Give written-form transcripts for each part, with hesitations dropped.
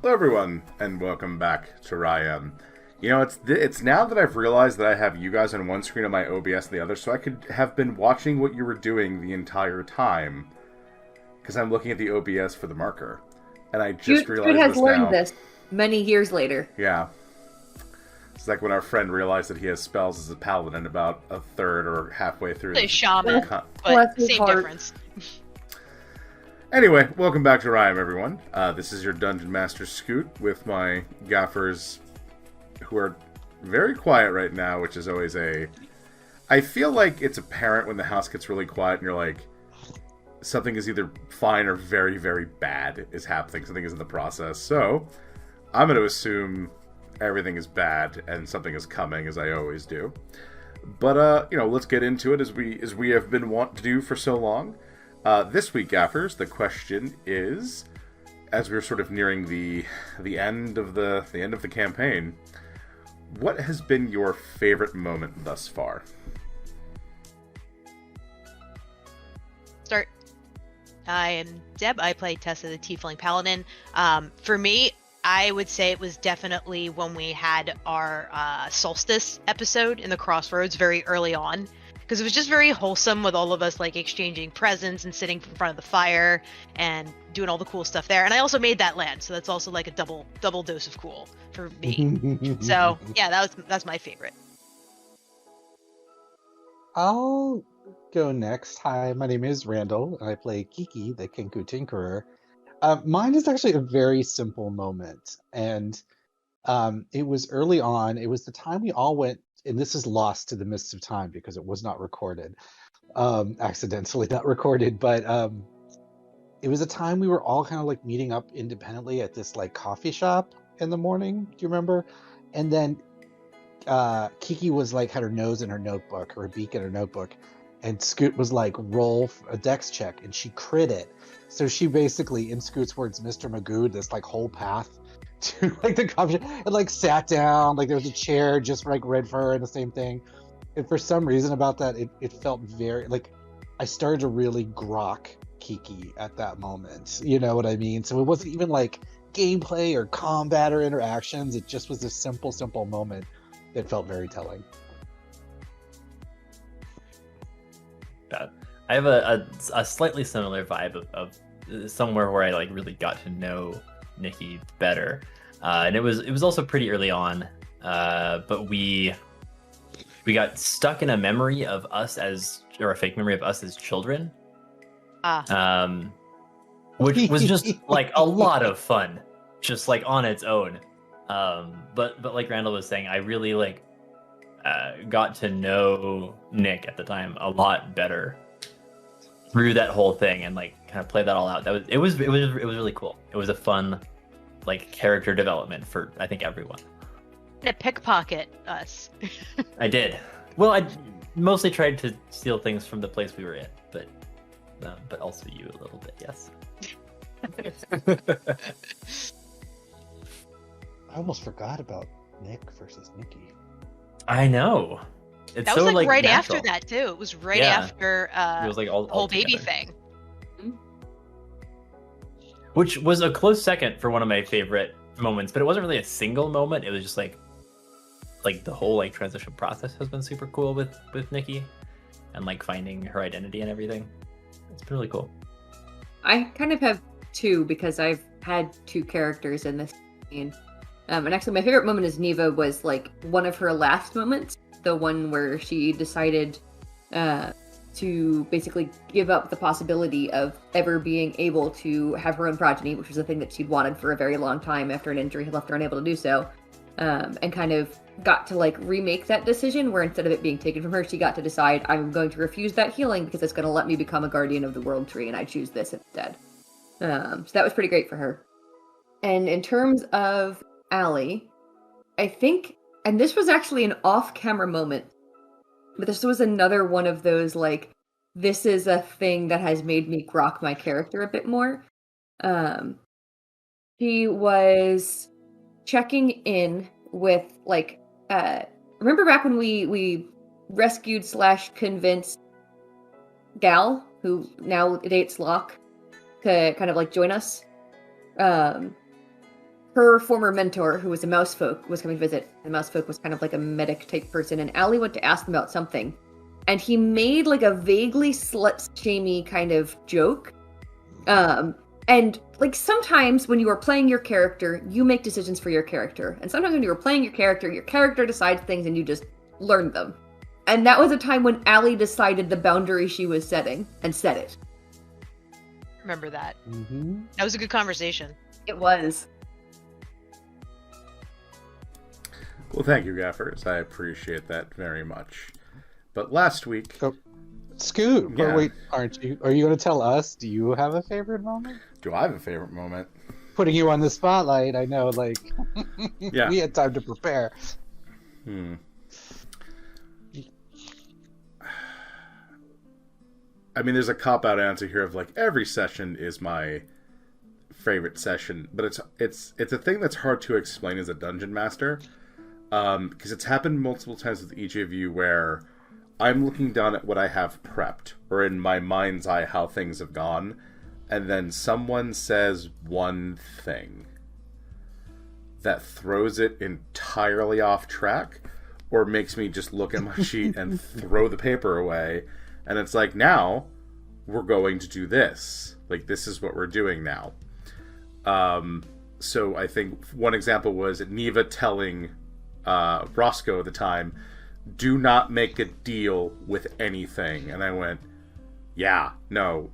Hello, everyone, and welcome back to Ryan. It's now that I've realized that I have you guys on one screen and my OBS on the other, so I could have been watching what you were doing the entire time, because I'm looking at the OBS for the marker, and I just Jude realized has this learned now. this many years later. Yeah, it's like when our friend realized that he has spells as a paladin about a third or halfway through. A shaman, con- but his same heart. difference. Anyway, welcome back to Rhyme, everyone. This is your Dungeon Master Scoot with my gaffers, who are very quiet right now, which is always I feel like it's apparent when the house gets really quiet and you're like, something is either fine or very, very bad is happening. Something is in the process. So, I'm going to assume everything is bad and something is coming, as I always do. But, let's get into it as we have been wont to do for so long. This week, Gaffers, the question is, as we're sort of nearing the end of the campaign, what has been your favorite moment thus far? Start. I am Deb. I play Tessa, the Tiefling Paladin. For me, I would say it was definitely when we had our Solstice episode in the Crossroads very early on. Because it was just very wholesome with all of us like exchanging presents and sitting in front of the fire and doing all the cool stuff there. And I also made that land, so that's also like a double dose of cool for me. So yeah, that's my favorite. I'll go next. Hi, my name is Randall, and I play Kiki, the Kenku Tinkerer. Mine is actually a very simple moment, and it was early on. It was the time we all went, and this is lost to the mists of time because it was not recorded, accidentally not recorded, but it was a time we were all kind of like meeting up independently at this like coffee shop in the morning. Do you remember? And then Kiki was like had her nose in her notebook, or her beak in her notebook, and Scoot was like roll a dex check, and she crit it. So she basically, in Scoot's words, Mr. Magoo, this like whole path to like the coffee shop, and like sat down, like there was a chair just like read for her and the same thing. And for some reason about that, it felt very like I started to really grok Kiki at that moment. You know what I mean? So it wasn't even like gameplay or combat or interactions. It just was a simple moment that felt very telling. I have a slightly similar vibe of somewhere where I like really got to know Nikki better, and it was also pretty early on, but we got stuck in a memory of us or a fake memory of us as children, which was just like a lot of fun, just like on its own. But like Randall was saying, I really like got to know Nick at the time a lot better through that whole thing, and like kind of play that all out. It was really cool. It was a fun like character development for I think everyone. And pickpocket us. I did. Well, I mostly tried to steal things from the place we were in, but also you a little bit, yes. I almost forgot about Nick versus Nikki. I know. It's that was so, like right natural. after that too. It was right Yeah. after It was like all the whole baby together. thing. Which was a close second for one of my favorite moments, but it wasn't really a single moment. It was just like the whole like transition process has been super cool with Nikki, and like finding her identity and everything. It's been really cool. I kind of have two because I've had two characters in this scene. And actually, my favorite moment as Neva was like one of her last moments, the one where she decided to basically give up the possibility of ever being able to have her own progeny, which was a thing that she'd wanted for a very long time after an injury had left her unable to do so, and kind of got to like remake that decision where instead of it being taken from her, she got to decide, I'm going to refuse that healing because it's going to let me become a guardian of the world tree, and I choose this instead. So that was pretty great for her. And in terms of Allie, I think, and this was actually an off-camera moment, but this was another one of those, like, this is a thing that has made me grok my character a bit more. She was checking in with, like, remember back when we rescued / convinced Gal, who now dates Locke, to kind of, like, join us? her former mentor, who was a mouse folk, was coming to visit. The mouse folk was kind of like a medic type person, and Allie went to ask him about something. And he made like a vaguely slut-shamey kind of joke. And like sometimes when you are playing your character, you make decisions for your character. And sometimes when you are playing your character decides things and you just learn them. And that was a time when Allie decided the boundary she was setting and set it. Remember that. Mm-hmm. That was a good conversation. It was. Well, thank you, Gaffers. I appreciate that very much. But last week... So, Scoot, Yeah. but wait, aren't you? Are you going to tell us? Do you have a favorite moment? Do I have a favorite moment? Putting you on the spotlight, I know, like, Yeah. we had time to prepare. I mean, there's a cop-out answer here of, like, every session is my favorite session, but it's a thing that's hard to explain as a dungeon master, because it's happened multiple times with each of you where I'm looking down at what I have prepped, or in my mind's eye how things have gone, and then someone says one thing that throws it entirely off track, or makes me just look at my sheet and throw the paper away, and it's like, now we're going to do this. Like, this is what we're doing now. So I think one example was Neva telling Roscoe at the time, do not make a deal with anything. And I went, yeah, no,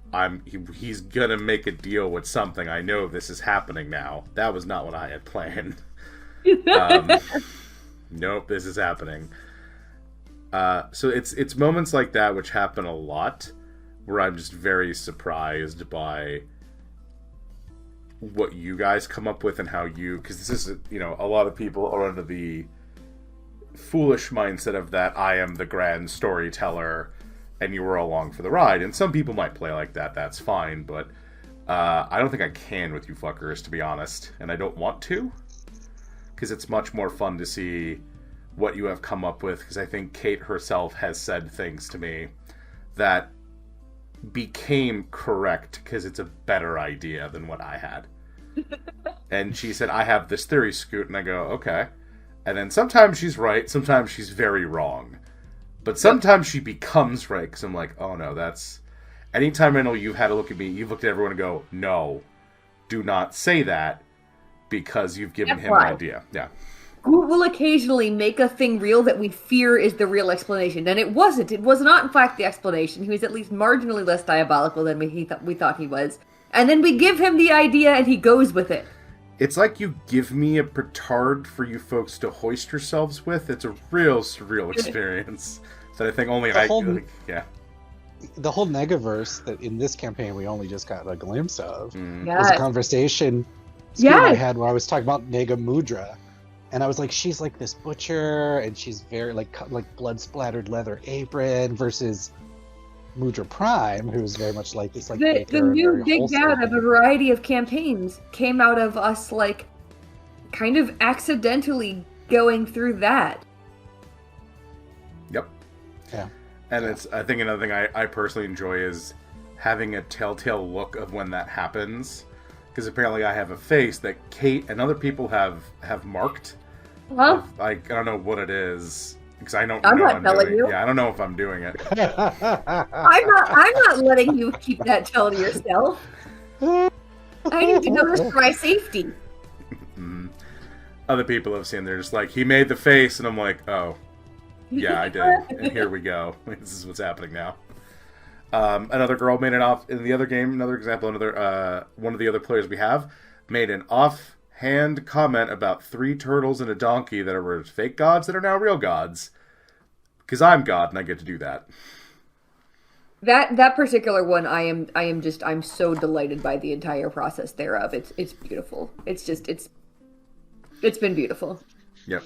he's gonna make a deal with something. I know this is happening now. That was not what I had planned. Nope, this is happening. So it's moments like that which happen a lot, where I'm just very surprised by what you guys come up with and how you, because this is, a lot of people are under the foolish mindset of that I am the grand storyteller and you were along for the ride. And some people might play like that, that's fine, but I don't think I can with you fuckers, to be honest, and I don't want to, because it's much more fun to see what you have come up with, because I think Kate herself has said things to me that became correct because it's a better idea than what I had. And she said, I have this theory, Scoot, and I go, okay. And then sometimes she's right, sometimes she's very wrong. But sometimes she becomes right, because I'm like, oh no, that's... Anytime I know you've had a look at me, you've looked at everyone and go, no, do not say that, because you've given him an idea. Yeah. Who will occasionally make a thing real that we fear is the real explanation. And it wasn't. It was not, in fact, the explanation. He was at least marginally less diabolical than we thought he was. And then we give him the idea and he goes with it. It's like you give me a petard for you folks to hoist yourselves with. It's a real surreal experience that I think only yeah. The whole Negaverse that in this campaign we only just got a glimpse of was Yes. a conversation I had where I was talking about Nega Mudra. And I was like, she's like this butcher, and she's very like blood-splattered leather apron, versus Mudra Prime, who's very much like this, like The new dig out of a variety of campaigns came out of us, like, kind of accidentally going through that. Yep. Yeah. And I think another thing I personally enjoy is having a telltale look of when that happens. Because apparently I have a face that Kate and other people have marked. Well, I don't know what it is, because I don't I'm know not I'm telling doing you. Yeah, I don't know if I'm doing it. I'm not letting you keep that tell to yourself. I need to know this for my safety. Other people have seen, they're just like, he made the face, and I'm like, oh, yeah, I did. And here we go. This is what's happening now. Another girl made an off in the other game. Another example. One of the other players we have made an offhand comment about 3 turtles and a donkey that were fake gods that are now real gods. Because I'm God and I get to do that. That particular one, I'm so delighted by the entire process thereof. It's beautiful. It's been beautiful. Yep.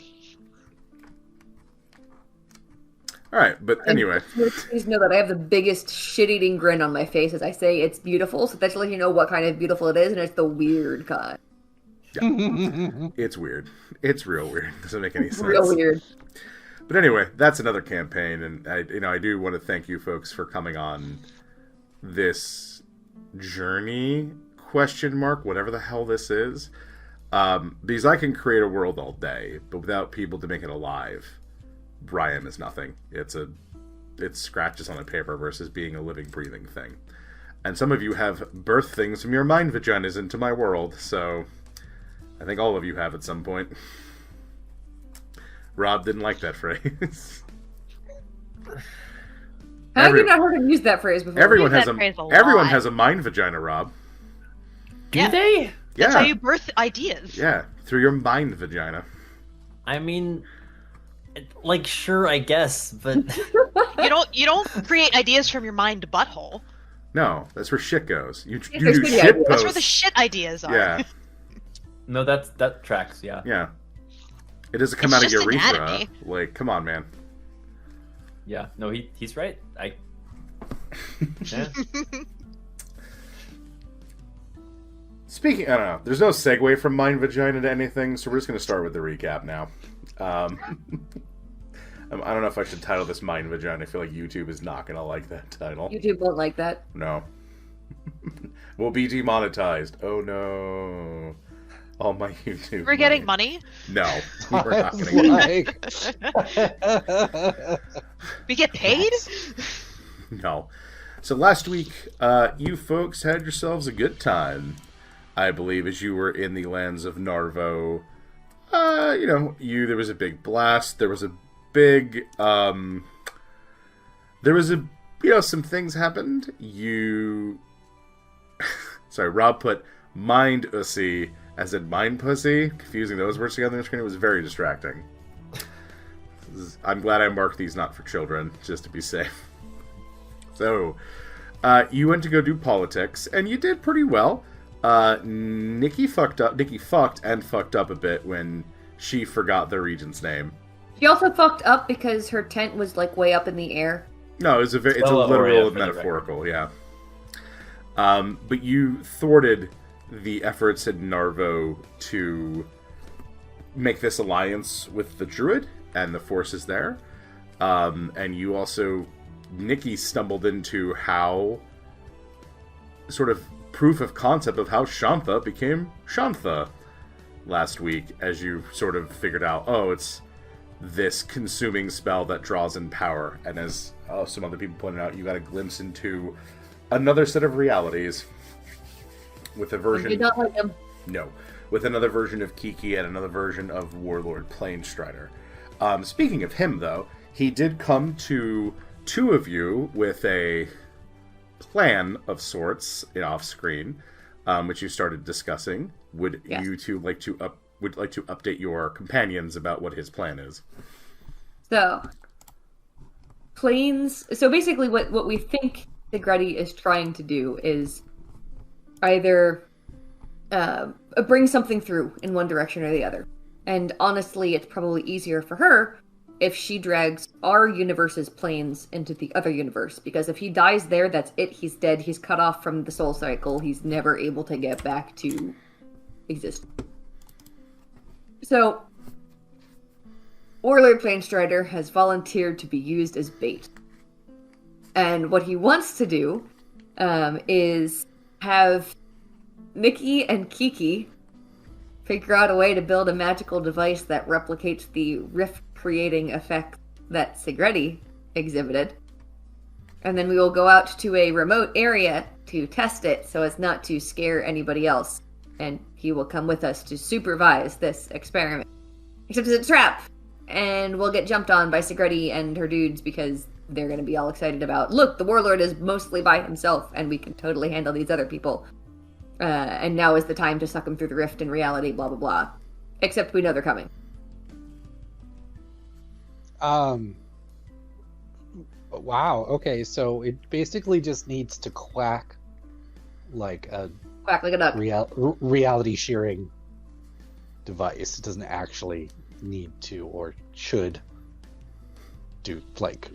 Alright, but anyway. Please know that I have the biggest shit-eating grin on my face as I say it's beautiful, so that should let you know what kind of beautiful it is, and it's the weird kind. Yeah. It's weird. It's real weird. Doesn't make any sense. Real weird. But anyway, that's another campaign, and I do want to thank you folks for coming on this journey, ? Whatever the hell this is. Because I can create a world all day, but without people to make it alive, Ryan is nothing. It's scratches on a paper versus being a living, breathing thing. And some of you have birthed things from your mind vaginas into my world, so I think all of you have at some point. Rob didn't like that phrase. How have you not heard him use that phrase before? Everyone Use has that phrase a everyone lot. has a mind vagina, Rob. Do they? That's Yeah. how you birth ideas. Yeah, through your mind vagina. I mean, like, sure, I guess, but You don't create ideas from your mind butthole. No, that's where shit goes. You there's do good shit ideas. posts. That's where the shit ideas are. Yeah, no, that tracks. Yeah. yeah. It doesn't come It's out of your just urethra. anatomy. Like, come on, man. Yeah. No, he's right. Yeah. Speaking, I don't know. There's no segue from mind vagina to anything, so we're just going to start with the recap now. I don't know if I should title this mind vagina. I feel like YouTube is not going to like that title. YouTube won't like that. No. We'll be demonetized. Oh no. All my YouTube. We're getting money. No, we're not I going was to like, We get paid. No. So last week, you folks had yourselves a good time, I believe, as you were in the lands of Narvo. There was a big blast. There was a big, some things happened. Sorry, Rob put mind ussy as in mind pussy, confusing those words together on the screen. It was very distracting. I'm glad I marked these not for children, just to be safe. So, you went to go do politics, and you did pretty well. Nikki fucked up a bit when she forgot the regent's name. She also fucked up because her tent was like way up in the air. No, it's a Stella literal Aurea, and for the metaphorical, yeah. But you thwarted the efforts in Narvo to make this alliance with the Druid and the forces there. And you also, Nikki stumbled into how, sort of proof of concept of how Shantha became Shantha last week, as you sort of figured out, it's this consuming spell that draws in power. And as some other people pointed out, you got a glimpse into another set of realities with a version... You don't like them. No. With another version of Kiki and another version of Warlord Planestrider. Speaking of him, though, he did come to two of you with a plan of sorts off-screen, which you started discussing. Would Yes. you two like to update your companions about what his plan is? So, So basically what we think Segretti is trying to do is either bring something through in one direction or the other. And honestly, it's probably easier for her if she drags our universe's planes into the other universe. Because if he dies there, that's it. He's dead. He's cut off from the soul cycle. He's never able to get back to exist. So, Warlord Planestrider has volunteered to be used as bait. And what he wants to do is have Nikki and Kiki figure out a way to build a magical device that replicates the rift-creating effect that Segretti exhibited. And then we will go out to a remote area to test it so as not to scare anybody else. And he will come with us to supervise this experiment. Except it's a trap! And we'll get jumped on by Segretti and her dudes because they're going to be all excited about, look, the Warlord is mostly by himself and we can totally handle these other people. And now is the time to suck them through the rift in reality, blah, blah, blah. Except we know they're coming. Wow, okay, so it basically just needs to quack like a Quack like a duck. reality shearing device. It doesn't actually need to or should do, like,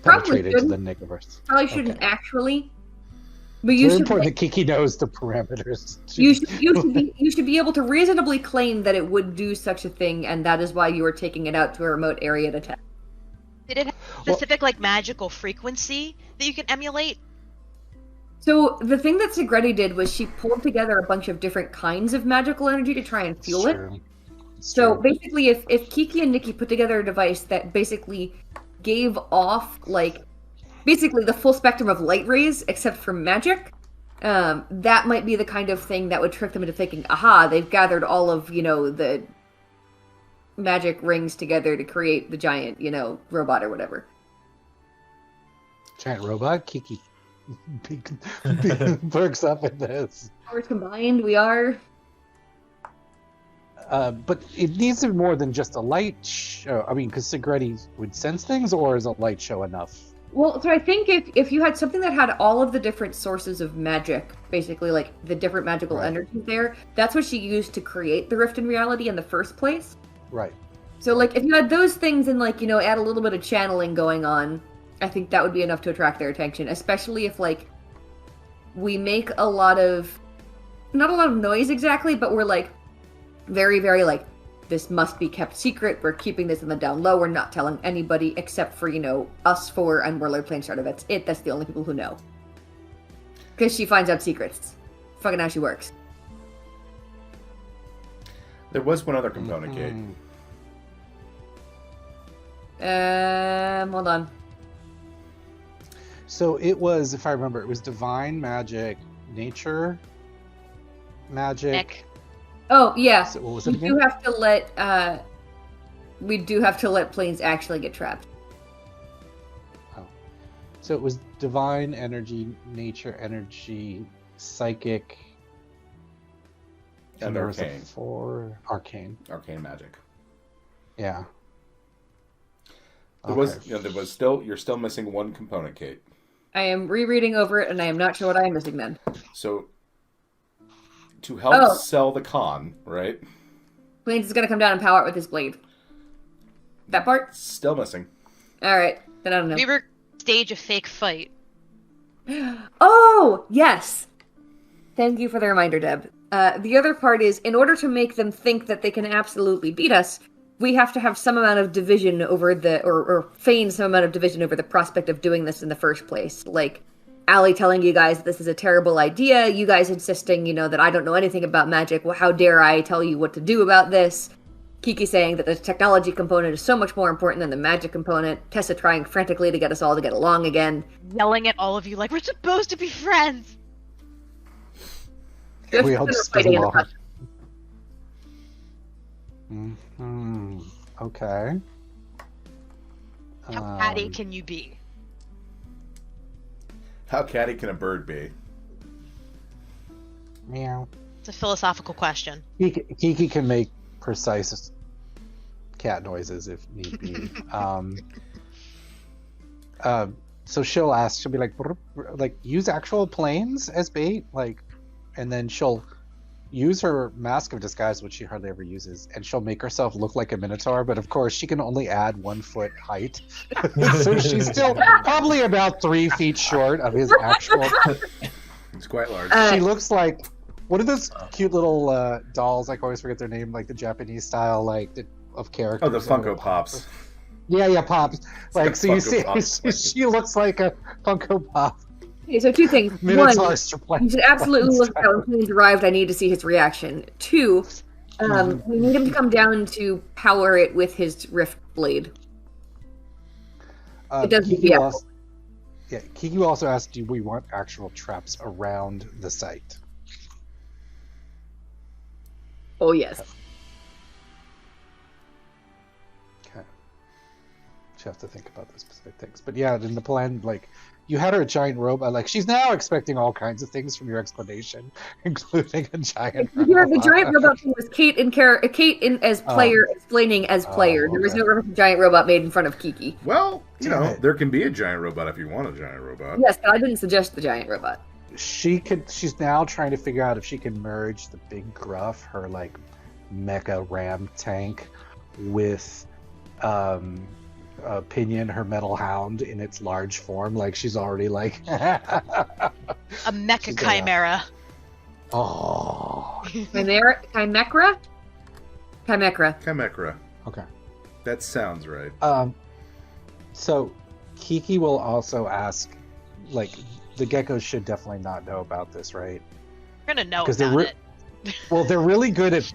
Probably penetrate into shouldn't. the Nicoverse. Probably shouldn't Okay. actually. But It's you really should, important that Kiki knows the parameters. you should be able to reasonably claim that it would do such a thing, and that is why you are taking it out to a remote area to test. Did it have a specific, magical frequency that you can emulate? So the thing that Sigretti did was she pulled together a bunch of different kinds of magical energy to try and fuel it. So basically, if Kiki and Nikki put together a device that basically gave off, like, basically the full spectrum of light rays, except for magic, that might be the kind of thing that would trick them into thinking, aha, they've gathered all of, the magic rings together to create the giant, robot or whatever. Giant robot? Kiki perks up in this. Powers combined, we are... But it needs to be more than just a light show. I mean, because Sigretti would sense things, or is a light show enough? Well, so I think if you had something that had all of the different sources of magic, basically like the different magical energies there, that's what she used to create the rift in reality in the first place. Right. So like if you had those things and like, add a little bit of channeling going on, I think that would be enough to attract their attention, especially if like we make not a lot of noise exactly, but we're like very, very like, this must be kept secret. We're keeping this in the down low. We're not telling anybody except for, us four and Warlord Planestarter. That's it. That's the only people who know. Because she finds out secrets. Fucking how she works. There was one other component, Kate. Hold on. So it was, if I remember, it was divine magic, nature magic. Nick. Oh, yeah. So what was it again? We do have to let planes actually get trapped. Oh. So it was divine energy, nature energy, psychic, And there was arcane. Arcane. Arcane magic. Yeah. You're still missing one component, Kate. I am rereading over it, and I am not sure what I am missing then. So, to help sell the con, right? Plains is going to come down and power it with his blade. That part? Still missing. Alright, then I don't know. We were stage a fake fight. Oh, yes! Thank you for the reminder, Deb. The other part is, in order to make them think that they can absolutely beat us, we have to have some amount of division over or feign some amount of division over the prospect of doing this in the first place. Like, Allie telling you guys this is a terrible idea, you guys insisting, that I don't know anything about magic, well, how dare I tell you what to do about this? Kiki saying that the technology component is so much more important than the magic component, Tessa trying frantically to get us all to get along again. Yelling at all of you like, we're supposed to be friends! We all just get along. Okay. How catty can you be? How catty can a bird be? Meow. It's a philosophical question. Kiki can make precise cat noises if need be. So she'll be like use actual planes as bait, and then she'll use her mask of disguise, which she hardly ever uses, and she'll make herself look like a minotaur, but of course she can only add 1 foot height. So she's still probably about 3 feet short of his actual. It's quite large. She looks like, what are those cute little dolls? I always forget their name, like the Japanese style, of characters. Oh, the Funko Pops. Yeah, Pops. So you see, Pops. she looks like a Funko Pop. Okay, so 2 things. Minotaur One, you should absolutely look at when Plains arrived. I need to see his reaction. 2, we need him to come down to power it with his Rift Blade. It doesn't Kiki also asked, do we want actual traps around the site? Oh, yes. Okay. You have to think about the specific things. But yeah, in the plan, you had her a giant robot. She's now expecting all kinds of things from your explanation, including a giant robot. Yeah, the giant robot thing was Kate as player explaining as player. Okay. There was no reference to giant robot made in front of Kiki. Well, there can be a giant robot if you want a giant robot. Yes, but I didn't suggest the giant robot. She's now trying to figure out if she can merge the big gruff, her mecha ram tank, with Pinion, her metal hound, in its large form. She's already a mecha chimera. Oh. Chimera? Chimera. Okay. That sounds right. So Kiki will also ask, the geckos should definitely not know about this, right? We're gonna know Because about it. Well, they're really good at.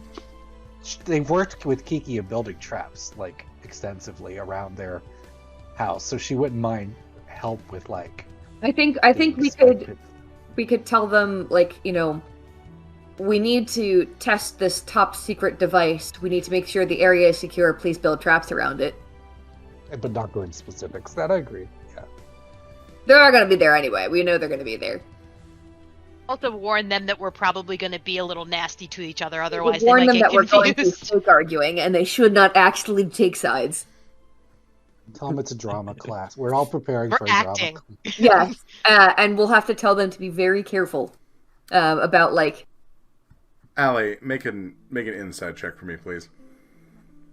They've worked with Kiki at building traps like extensively around their house, so she wouldn't mind help with like. I think we could tell them, like, you know, we need to test this top secret device. We need to make sure the area is secure. Please build traps around it. But not go into specifics. That I agree. Yeah. They're going to be there anyway. We know they're going to be there. Also warn them that we're probably going to be a little nasty to each other, otherwise they Warn might them get that we're going to be confused. fake arguing, and they should not actually take sides. Tell them it's a drama class. We're all preparing We're for a acting. drama. Yes, and we'll have to tell them to be very careful about, like... Allie, make an inside check for me, please.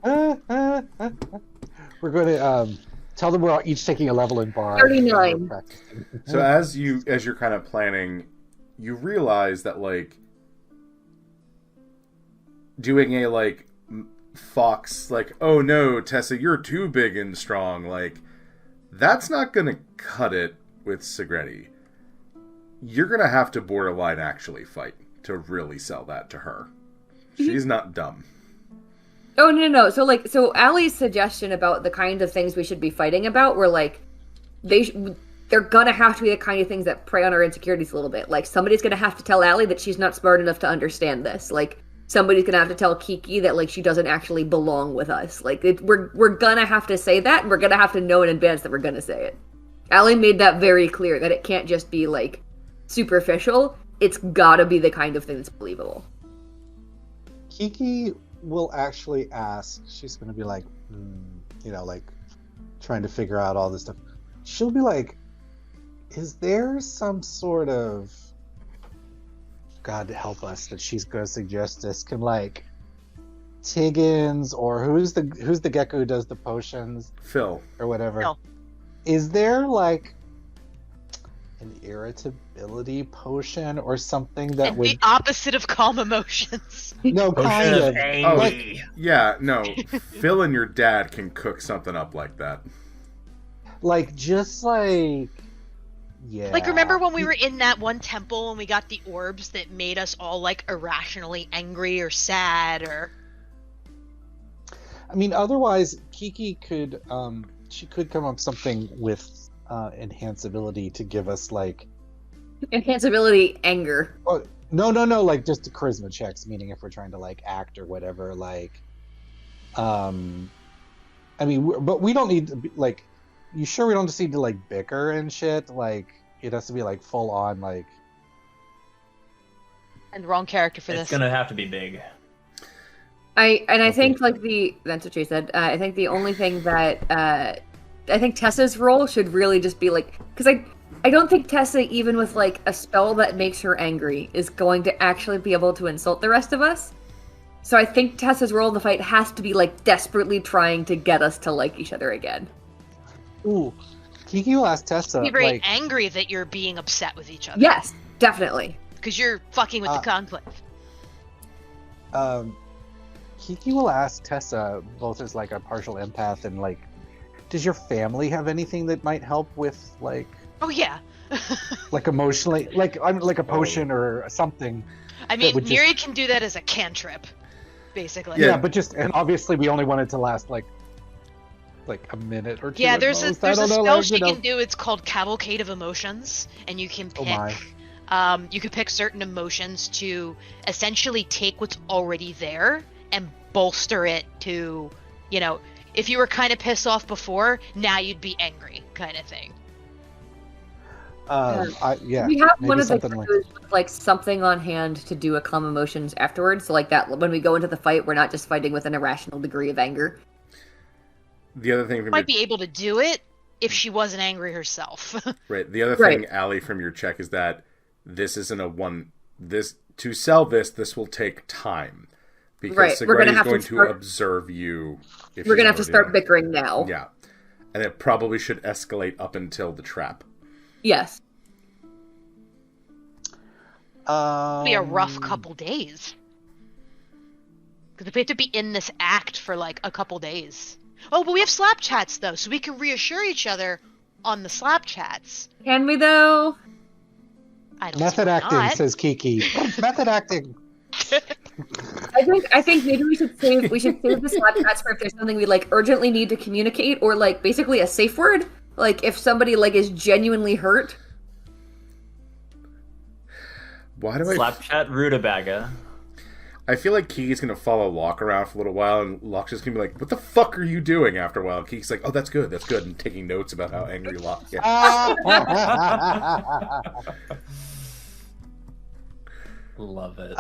We're going to tell them we're all each taking a level in bar. 39. So as you're kind of planning, you realize that, like, doing a, like, fox, like, oh no, Tessa, you're too big and strong, like, that's not gonna cut it with Segretti. You're gonna have to borderline actually fight to really sell that to her. She's not dumb. Oh, no. So Allie's suggestion about the kind of things we should be fighting about were, like, they're gonna have to be the kind of things that prey on our insecurities a little bit. Like, somebody's gonna have to tell Allie that she's not smart enough to understand this. Like, somebody's gonna have to tell Kiki that, like, she doesn't actually belong with us. Like, we're gonna have to say that, and we're gonna have to know in advance that we're gonna say it. Allie made that very clear, that it can't just be, like, superficial. It's gotta be the kind of thing that's believable. Kiki will actually ask. She's going to be like, you know, like trying to figure out all this stuff. She'll be like, is there some sort of, God to help us, that she's going to suggest this? Can, like, Tiggins, or who's the gecko who does the potions? Phil. Or whatever. Phil. Is there, like, an irritability potion or something that And would... the opposite of calm emotions. No, kind of. Angry. Yeah, no. Phil and your dad can cook something up like that. Like, just like... Yeah. Like, remember when we were in that one temple and we got the orbs that made us all, like, irrationally angry or sad, or... I mean, otherwise, Kiki could, she could come up with something with enhanceability to give us, like... Enhanceability, anger. Oh, no, like, just the charisma checks, meaning if we're trying to, like, act or whatever, like... I mean, but we don't need to be, like... You sure we don't just need to, like, bicker and shit? Like, it has to be, like, full on, like... And wrong character for It's this. gonna have to be big. I think, like, that's what she said. I think the only thing that I think Tessa's role should really just be, like, because I don't think Tessa, even with, like, a spell that makes her angry, is going to actually be able to insult the rest of us. So I think Tessa's role in the fight has to be, like, desperately trying to get us to like each other again. Ooh, Kiki will ask Tessa, Be very like... angry that you're being upset with each other. Yes, definitely. Because you're fucking with the conclave. Kiki will ask Tessa, both as, like, a partial empath and, like, does your family have anything that might help with, like... Oh, yeah. like, emotionally... Like, like a potion or something. I mean, would just- Neri can do that as a cantrip, basically. Yeah, but just... And obviously we only want it to last, like a minute or two. Yeah, at there's a most. I don't know, spell like, she you know. can do. It's called Cavalcade of Emotions, and you can Oh pick. You can pick certain emotions to essentially take what's already there and bolster it to, you know, if you were kind of pissed off before, now you'd be angry, kind of thing. Yeah. We have maybe one of the something crews with, like, something on hand to do a calm emotions afterwards. So, like, that when we go into the fight, we're not just fighting with an irrational degree of anger. The other thing from Might be able to do it if she wasn't angry herself. right. The other thing, Allie, from your check is that this isn't a one. This to sell this will take time because We're gonna Segretti is have to going to start- observe you. If We're she's gonna have to already start there. bickering now. Yeah, and it probably should escalate up until the trap. Yes. It'll be a rough couple days. Because we have to be in this act for, like, a couple days. Oh, but we have slap chats, though, so we can reassure each other on the slap chats. Can we, though? I don't see Method why acting, not. says Kiki. Method acting. I think maybe we should save the slap chats for if there's something we like urgently need to communicate, or like basically a safe word. Like if somebody like is genuinely hurt. Why do Slapchat rutabaga. I feel like Kiki's gonna follow Locke around for a little while, and Locke's just gonna be like, "What the fuck are you doing?" After a while, Kiki's like, "Oh, that's good, and taking notes about how angry Locke gets. Love it.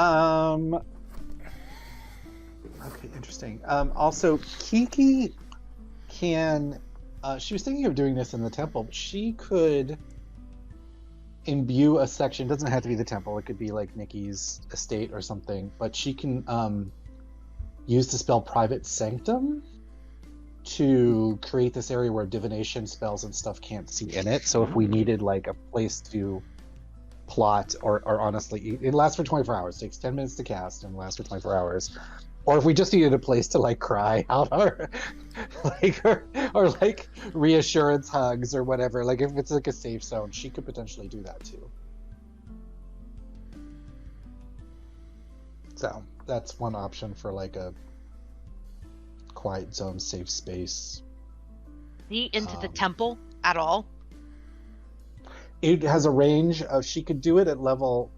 Okay, interesting. Also, Kiki can. She was thinking of doing this in the temple, but she could imbue a section. Doesn't have to be the temple. It could be like Nikki's estate or something. But she can use the spell Private Sanctum to create this area where divination spells and stuff can't see in it. So if we needed like a place to plot, or honestly, it lasts for 24 hours. It takes 10 minutes to cast and lasts for 24 hours. Or if we just needed a place to like cry out or like reassurance hugs or whatever, like if it's like a safe zone, she could potentially do that too. So that's one option for like a quiet zone, safe space. See into the temple at all? It has a range of, she could do it at level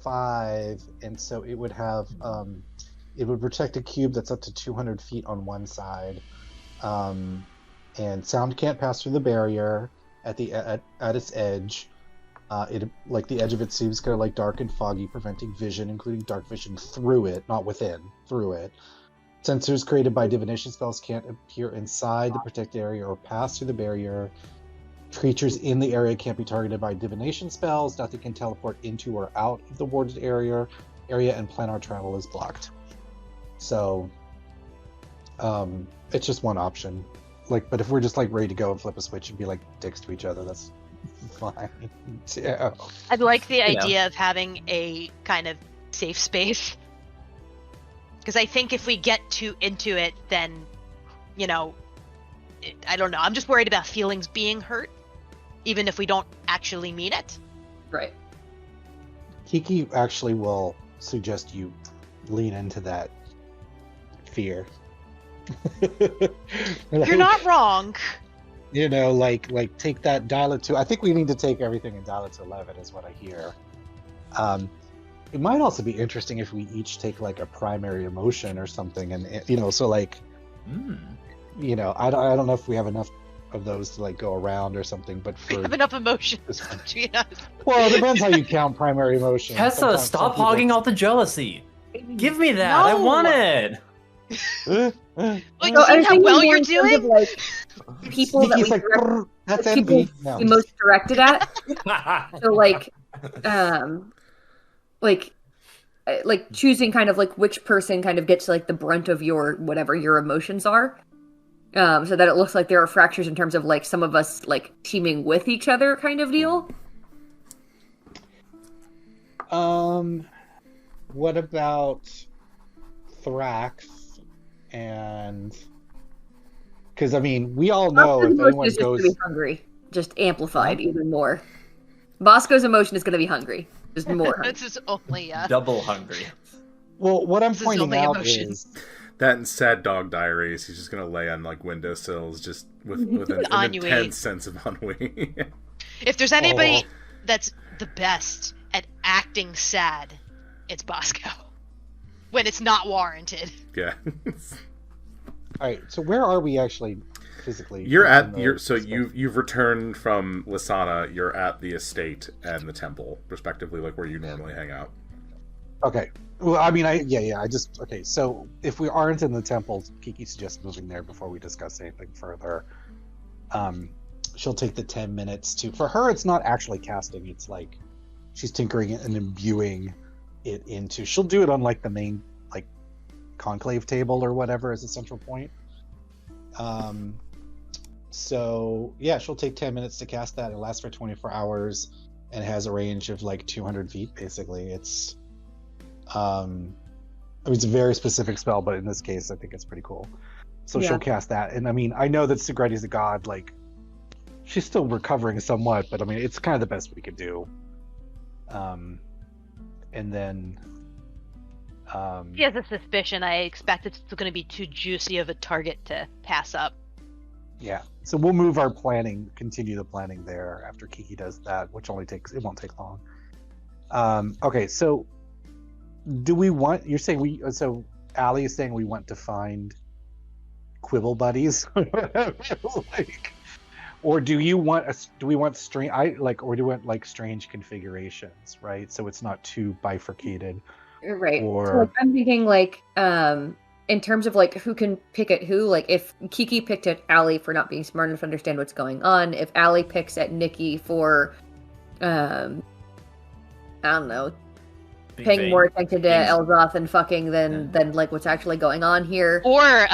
5, and so it would have it would protect a cube that's up to 200 feet on one side, and sound can't pass through the barrier at its edge. It like the edge of it seems kind of like dark and foggy, preventing vision, including dark vision through it, not within, through it. Sensors created by divination spells can't appear inside the protected area or pass through the barrier. Creatures in the area can't be targeted by divination spells. Nothing can teleport into or out of the warded area, and planar travel is blocked. So, it's just one option. Like, but if we're just like ready to go and flip a switch and be like dicks to each other, that's fine. Yeah. I'd like the idea of having a kind of safe space. Because I think if we get too into it, then, I don't know. I'm just worried about feelings being hurt, even if we don't actually mean it. Right. Kiki actually will suggest you lean into that fear. You're not wrong. Like take that, dial it to. I think we need to take everything and dial it to 11, is what I hear. It might also be interesting if we each take like a primary emotion or something, and so like, I don't know if we have enough of those to like go around or something, but We have enough emotions. Well, it depends how you count primary emotion. Tessa, Sometimes stop some hogging people- all the jealousy. Give me that. I No. want it. Like, So see I'm how thinking well more you're in terms of, doing? like people that Kiki's we like, direct, "Brr, that's the people envy. No. we most directed at. So like choosing kind of like which person kind of gets like the brunt of your whatever your emotions are. So that it looks like there are fractures in terms of like some of us like teaming with each other kind of deal. What about Thrax and? Because I mean, we all know if Bosco's emotion anyone is just goes. gonna be hungry, just amplified even more. Bosco's emotion is gonna be hungry, just more hungry. This is only Double hungry. Well, what I'm This is pointing only out emotion. is That and sad dog diaries. He's just gonna lay on like windowsills, just with an Ennui. intense sense of ennui. If there's anybody Oh. that's the best at acting sad, it's Bosco. When it's not warranted. Yeah. all right. So where are we actually physically? You're in at the you're so spell? you've returned from Lisana. You're at the estate and the temple, respectively, like where you normally hang out. Okay. Well, I mean, okay. So if we aren't in the temple, Kiki suggests moving there before we discuss anything further. She'll take the 10 minutes to. For her, it's not actually casting. It's like she's tinkering it and imbuing it into. She'll do it on like the main like conclave table or whatever as a central point. So yeah, she'll take 10 minutes to cast that. It lasts for 24 hours and has a range of like 200 feet. Basically, it's. I mean, it's a very specific spell, but in this case, I think it's pretty cool. So Yeah. she'll cast that, and I mean, I know that Sigreti's a god. Like, she's still recovering somewhat, but I mean, it's kind of the best we could do. And then She has a suspicion. I expect it's going to be too juicy of a target to pass up. yeah. So we'll move our planning, continue the planning there after Kiki does that, which only takes, it won't take long. Okay, so do we want, you're saying so Allie is saying we want to find quibble buddies? Like, or do we want strange, or do we want like strange configurations, right? So it's not too bifurcated. Right. Or So, like, I'm thinking like in terms of like who can pick at who, like if Kiki picked at Allie for not being smart enough to understand what's going on, if Allie picks at Nikki for I don't know, paying more attention to Elzoth and fucking than like what's actually going on here. Or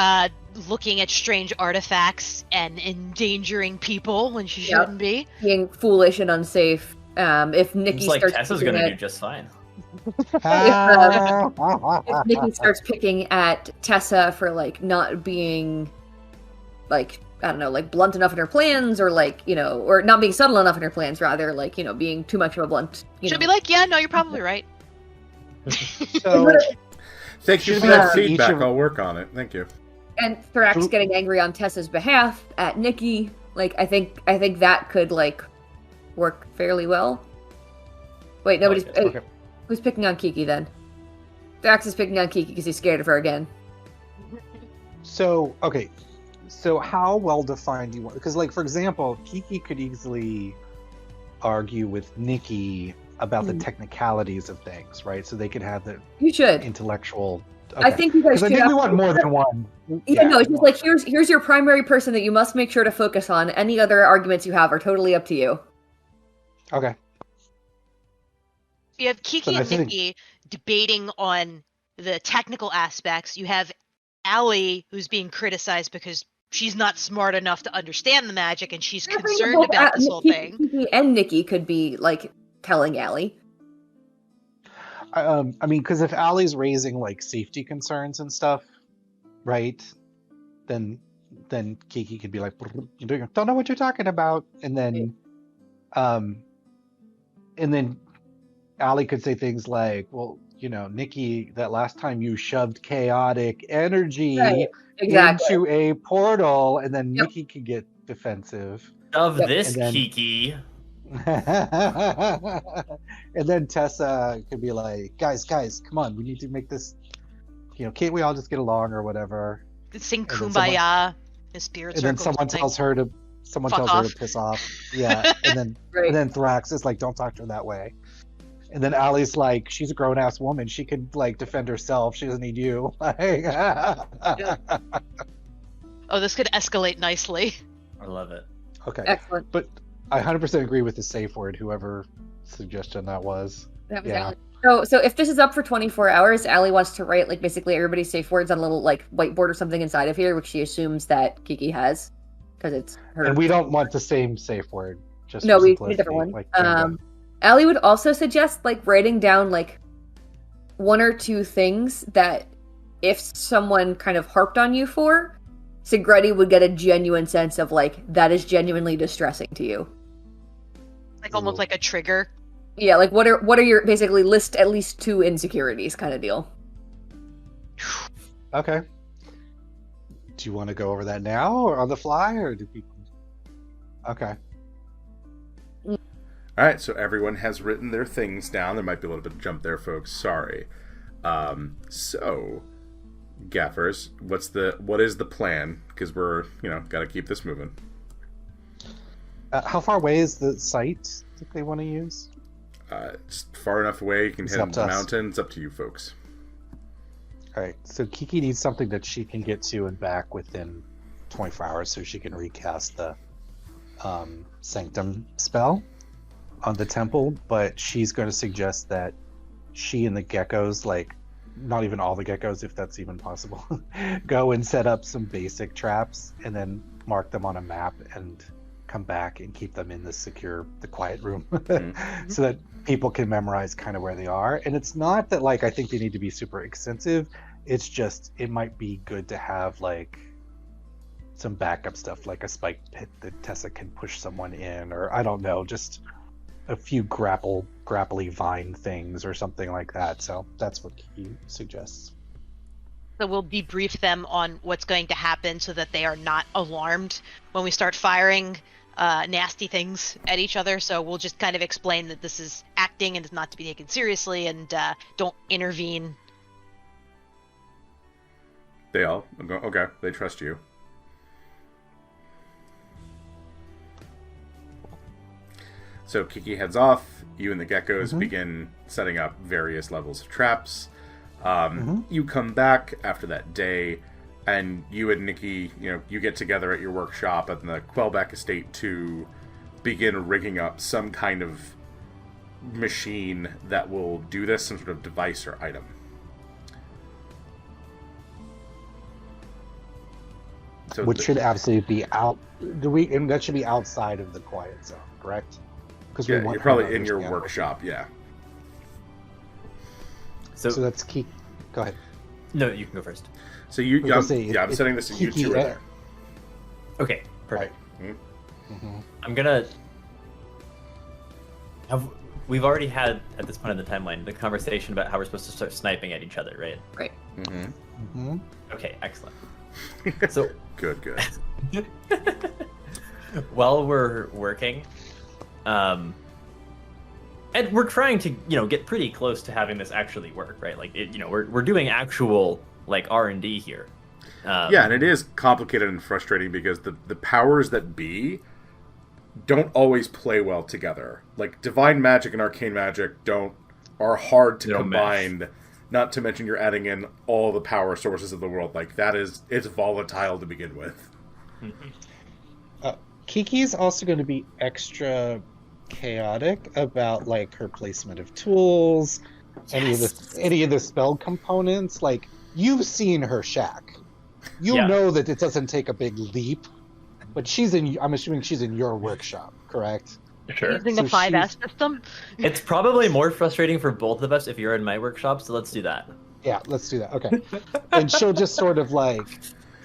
looking at strange artifacts and endangering people when she shouldn't be. Being foolish and unsafe. If Nikki Seems like starts Tessa's picking gonna at- do just fine. if Nikki starts picking at Tessa for like not being like, I don't know, like blunt enough in her plans, or like, you know, or not being subtle enough in her plans, rather, like, you know, being too much of a blunt. She'll be like, yeah, no, you're probably right. so Thank you Should for we that have feedback. each of- I'll work on it. Thank you. And Thrax getting angry on Tessa's behalf at Nikki, like I think that could like work fairly well. Wait, nobody's Okay. who's picking on Kiki then? Thrax is picking on Kiki because he's scared of her again. So, okay. So how well defined do you want? Because, like, for example, Kiki could easily argue with Nikki about the technicalities of things, right? So they could have the You should. intellectual. I think you guys Because I should. think we want more than one. Yeah, no, it's just like here's your primary person that you must make sure to focus on. Any other arguments you have are totally up to you. Okay. You have Kiki But I and think- Nikki debating on the technical aspects. You have Allie, who's being criticized because she's not smart enough to understand the magic, and she's concerned about this whole thing. Kiki and Nikki could be like telling Allie. I mean, because if Allie's raising like safety concerns and stuff, right? Then Kiki could be like, "You don't know what you're talking about," and then Allie could say things like, "Well, you know, Nikki, that last time you shoved chaotic energy Right, exactly. into a portal," and then Yep. Nikki could get defensive. Of Yep. this And then- Kiki. And then Tessa could be like, guys, come on, we need to make this, you know, can't we all just get along or whatever? Sing And then Kumbaya, in spirit And then circle. someone tells her to Fuck piss off. Yeah. Right. And then Thrax is like, don't talk to her that way. And then Allie's like, she's a grown ass woman. She could like defend herself. She doesn't need you. Like, Oh, this could escalate nicely. I love it. okay. Excellent. But I 100% agree with the safe word, whoever suggestion that was. That was Yeah. Allie. So if this is up for 24 hours, Allie wants to write like basically everybody's safe words on a little like whiteboard or something inside of here, which she assumes that Kiki has, because it's her. And we don't want the same safe word. Just No, for we need a simplicity, different one. like, yeah. Allie would also suggest like writing down like one or two things that if someone kind of harped on you for, Sigretti would get a genuine sense of like that is genuinely distressing to you. Like almost Ooh. like a trigger. Yeah, like what are your basically list at least two insecurities kind of deal. Okay. Do you want to go over that now or on the fly, or do people? Okay. All right, so everyone has written their things down. There might be a little bit of jump there, folks. Sorry. So, Gaffers, what is the plan? Because we're got to keep this moving. How far away is the site that they want to use? Just far enough away you can It's hit up to the us. mountain. It's up to you, folks. All right. So Kiki needs something that she can get to and back within 24 hours, so she can recast the Sanctum spell on the temple. But she's going to suggest that she and the geckos, like not even all the geckos, if that's even possible, go and set up some basic traps and then mark them on a map and come back and keep them in the quiet room so that people can memorize kind of where they are. And it's not that like I think they need to be super extensive, it's just it might be good to have like some backup stuff, like a spike pit that Tessa can push someone in, or I don't know, just a few grapply vine things or something like that. So that's what he suggests. So we'll debrief them on what's going to happen so that they are not alarmed when we start firing nasty things at each other. So we'll just kind of explain that this is acting and is not to be taken seriously, and don't intervene. They all go, okay. They trust you. So Kiki heads off. You and the geckos begin setting up various levels of traps. You come back after that day, and you and Nikki, you get together at your workshop at the Quelbeck estate to begin rigging up some kind of machine that will do this, some sort of device or item. So Which should absolutely be out. And that should be outside of the quiet zone, correct? Because yeah, you're probably in your workshop, yeah. So that's key. Go ahead. No, you can go first. So I'm setting this, and you two are there. Okay, perfect. Right. I'm gonna. We've already had at this point in the timeline the conversation about how we're supposed to start sniping at each other, right? Right. Okay, excellent. So good. While we're working, and we're trying to get pretty close to having this actually work, right? Like we're doing actual like R&D here. Yeah, and it is complicated and frustrating because the powers that be don't always play well together. Like divine magic and arcane magic are hard to combine. Mesh. Not to mention you're adding in all the power sources of the world. Like it's volatile to begin with. Kiki's also going to be extra chaotic about like her placement of tools, any of the spell components. Like you've seen her shack, you know that it doesn't take a big leap, but I'm assuming she's in your workshop, correct? Sure. Using the 5S system. It's probably more frustrating for both of us if you're in my workshop, so let's do that. Yeah, let's do that. Okay. And she'll just sort of like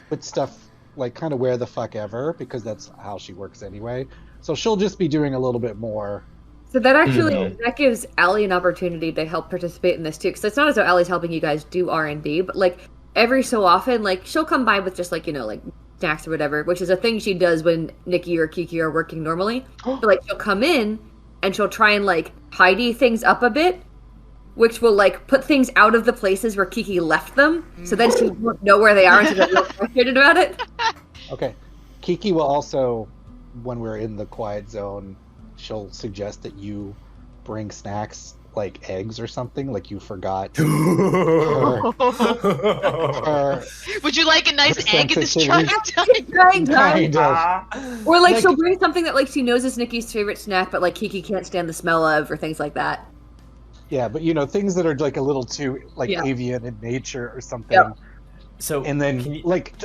put stuff like kind of where the fuck ever, because that's how she works anyway. So she'll just be doing a little bit more. So that actually that gives Allie an opportunity to help participate in this too, because it's not as though Allie's helping you guys do R&D, but like every so often, like she'll come by with just like like snacks or whatever, which is a thing she does when Nikki or Kiki are working normally. But like she'll come in and she'll try and like tidy things up a bit, which will like put things out of the places where Kiki left them, so then she won't know where they are and she'll get real frustrated about it. Okay. Kiki will also, when we're in the quiet zone, she'll suggest that you bring snacks like eggs or something, like you forgot. Would you like a nice egg in this trying time? Kind of. Or like she'll bring something that like she knows is Nikki's favorite snack, but like Kiki can't stand the smell of, or things like that. Yeah, but things that are like a little too like avian in nature or something. Yep. So and then like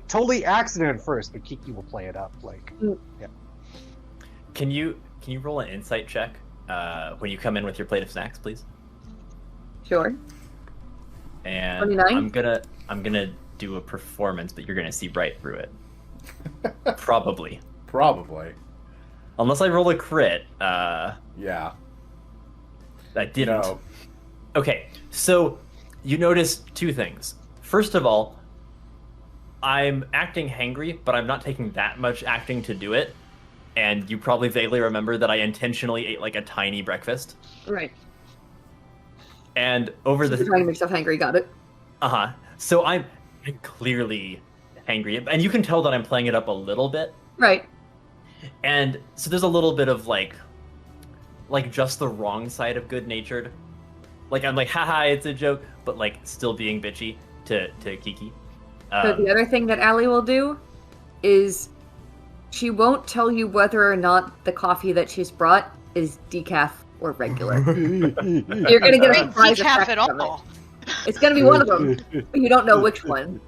totally accident at first, but Kiki will play it up like. Yeah. Can you roll an insight check when you come in with your plate of snacks, please? Sure. And 29? I'm gonna do a performance, but you're gonna see right through it. Probably. Unless I roll a crit. Yeah. I didn't. No. Okay, so you notice two things. First of all, I'm acting hangry, but I'm not taking that much acting to do it. And you probably vaguely remember that I intentionally ate like a tiny breakfast. Right. And over the... You're trying to make yourself hangry, got it. Uh-huh. So I'm clearly hangry. And you can tell that I'm playing it up a little bit. Right. And so there's a little bit of like just the wrong side of good-natured. Like I'm like, haha, it's a joke, but like still being bitchy to Kiki. So the other thing that Allie will do is she won't tell you whether or not the coffee that she's brought is decaf or regular. You're gonna get a surprise decaf effect at from all. it. It's gonna be one of them, but you don't know which one.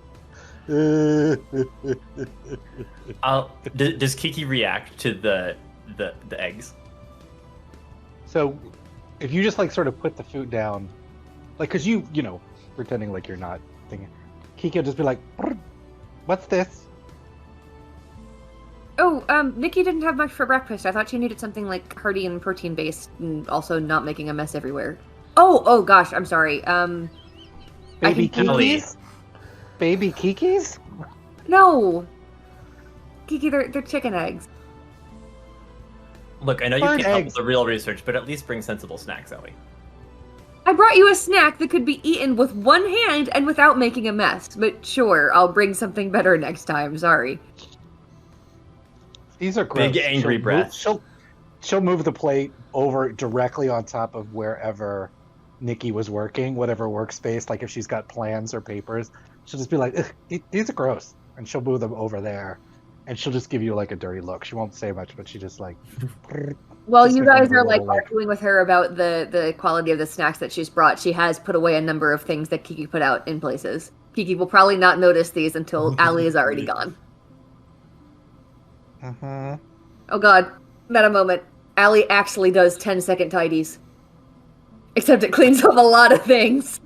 Does Kiki react to the eggs? So, if you just like sort of put the food down, like, cause you pretending like you're not thinking, Kiki will just be like, "What's this?" Oh, Nikki didn't have much for breakfast. I thought she needed something like hearty and protein-based, and also not making a mess everywhere. Oh gosh, I'm sorry. Baby Ellie. Kikis? Baby Kikis? No! Kiki, they're chicken eggs. Look, I know you Bird can't help eggs. with the real research, but at least bring sensible snacks, Ellie. I brought you a snack that could be eaten with one hand and without making a mess. But sure, I'll bring something better next time. Sorry. These are gross. Big angry breath. She'll move the plate over directly on top of wherever Nikki was working, whatever workspace. Like if she's got plans or papers, she'll just be like, "Ugh, these are gross," and she'll move them over there, and she'll just give you like a dirty look. She won't say much, but she just like. Well, Just you make guys them a are like little, arguing with her about the quality of the snacks that she's brought. She has put away a number of things that Kiki put out in places. Kiki will probably not notice these until Allie is already gone. Oh god, meta moment. Allie actually does 10-second tidies. Except it cleans up a lot of things.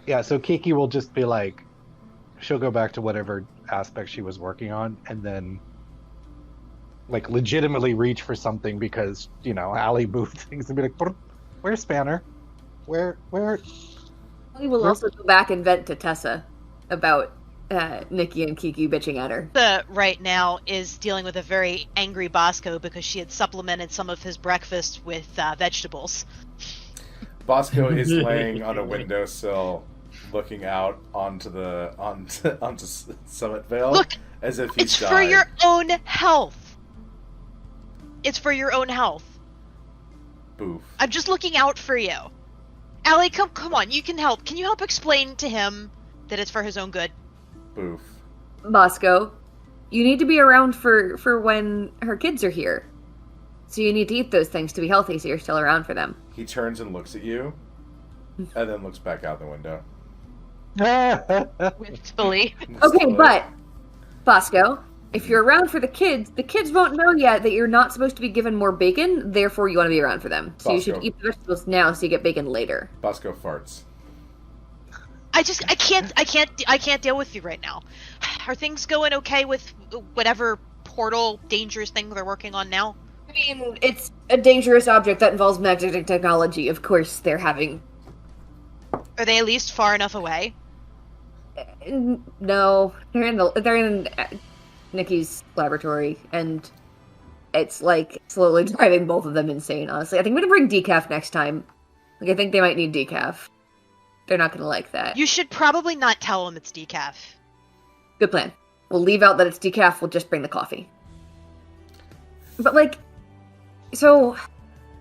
Yeah, so Kiki will just be like, she'll go back to whatever aspect she was working on, and then like legitimately reach for something because, you know, Allie moved things and be like, "Where's Spanner? Where?" Allie will also go back and vent to Tessa about Nikki and Kiki bitching at her. Tessa right now is dealing with a very angry Bosco because she had supplemented some of his breakfast with vegetables. Bosco is laying on a windowsill, looking out onto Summit Vale. Look, as if he's it's died. for your own health. It's for your own health. Boof. I'm just looking out for you. Allie, come on, you can help. Can you help explain to him that it's for his own good? Boof. Bosco, you need to be around for when her kids are here. So you need to eat those things to be healthy so you're still around for them. He turns and looks at you, and then looks back out the window. Wistfully. Okay, but, Bosco, if you're around for the kids won't know yet that you're not supposed to be given more bacon, therefore you want to be around for them. So you Bosco. should eat the vegetables now so you get bacon later. Bosco farts. I can't deal with you right now. Are things going okay with whatever portal dangerous thing they're working on now? I mean, it's a dangerous object that involves magic technology. Of course, they're having... Are they at least far enough away? No, they're in Nikki's laboratory, and it's like slowly driving both of them insane. Honestly, I think I'm gonna bring decaf next time. Like, I think they might need decaf. They're not gonna like that. You should probably not tell them it's decaf. Good plan. We'll leave out that it's decaf. We'll just bring the coffee. But like, so,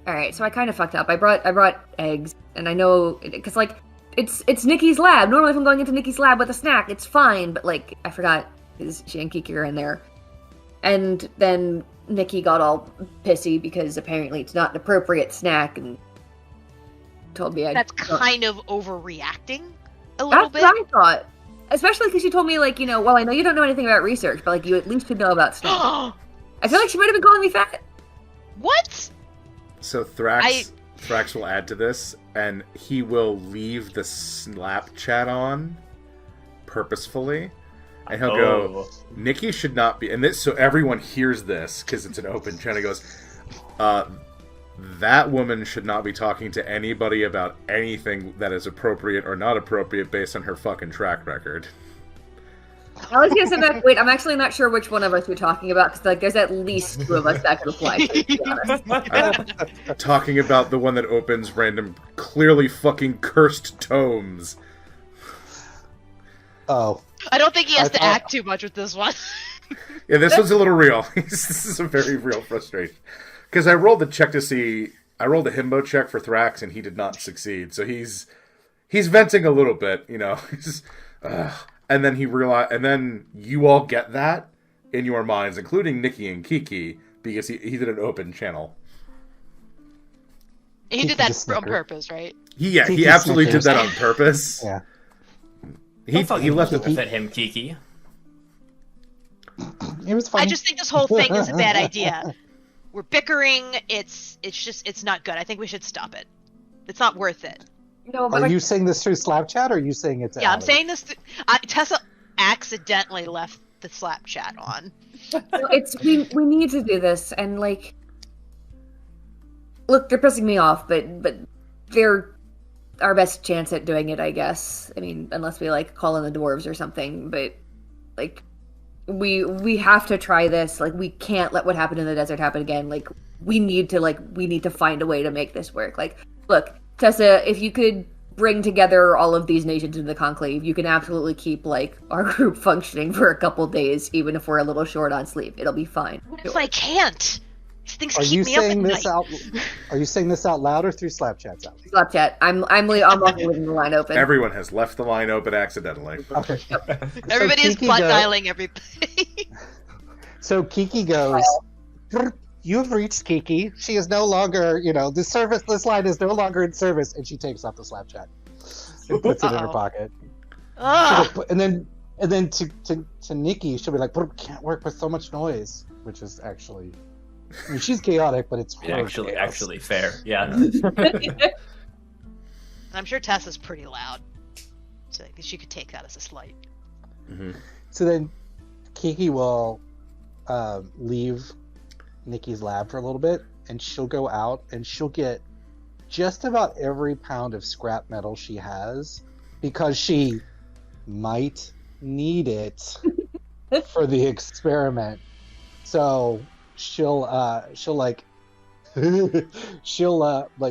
all right. So I kind of fucked up. I brought eggs, and I know because like it's Nikki's lab. Normally, if I'm going into Nikki's lab with a snack, it's fine. But like, I forgot because she and Kiki are in there, and then Nikki got all pissy because apparently it's not an appropriate snack and told me That's kind of overreacting a little That's bit. what I thought. Especially because she told me, like, you know, well, I know you don't know anything about research, but, like, you at least should know about snacks. I feel like she might have been calling me fat. What? So Thrax will add to this, and he will leave the Slap chat on purposefully, and he'll go, Nikki should not be, and this so everyone hears this because it's an open chat. He goes, that woman should not be talking to anybody about anything that is appropriate or not appropriate based on her fucking track record. I was gonna say that. Wait, I'm actually not sure which one of us you're talking about because like there's at least two of us that could apply. To be honest. I'm talking about the one that opens random, clearly fucking cursed tomes. Oh. I don't think he has to act too much with this one. Yeah, this one's a little real. This is a very real frustration. Because I rolled the check to see... I rolled a himbo check for Thrax, and he did not succeed. So he's venting a little bit, you know. And then and then you all get that in your minds, including Nikki and Kiki, because he did an open channel. He did that on purpose, right? He absolutely did that on purpose. Yeah. He left it to fit him, Kiki. It was fun. I just think this whole thing is a bad idea. We're bickering. It's not good. I think we should stop it. It's not worth it. No, but are you saying this through Slap Chat, or are you saying it's? Yeah, I'm saying this. Tessa, accidentally left the slap chat on. We need to do this, and like, look, they're pissing me off, but they're our best chance at doing it, I guess. I mean, unless we like call in the dwarves or something, but like, we have to try this. Like, we can't let what happened in the desert happen again. Like, we need to find a way to make this work. Like, look, Tessa, if you could bring together all of these nations in the conclave, you can absolutely keep like our group functioning for a couple days, even if we're a little short on sleep. It'll be fine. What if I can't? These things Are keep you me up at saying this night. out? Are you saying this out loud or through Slapchat's out? Slap chat. I'm also leaving the line open. Everyone has left the line open accidentally. Okay. Everybody is Kiki plot goes- dialing everybody. So Kiki goes, "You have reached Kiki. She is no longer, this line is no longer in service," and she takes off the Slapchat and puts it in her Uh-oh. pocket. Ugh. And then to Nikki, she'll be like, "But it can't work with so much noise," which is actually, I mean, she's chaotic, but it's her chaos. Actually fair. Yeah. I'm sure Tessa's pretty loud, so she could take that as a slight. Mm-hmm. So then Kiki will leave Nikki's lab for a little bit, and she'll go out and she'll get just about every pound of scrap metal she has, because she might need it for the experiment. So she'll like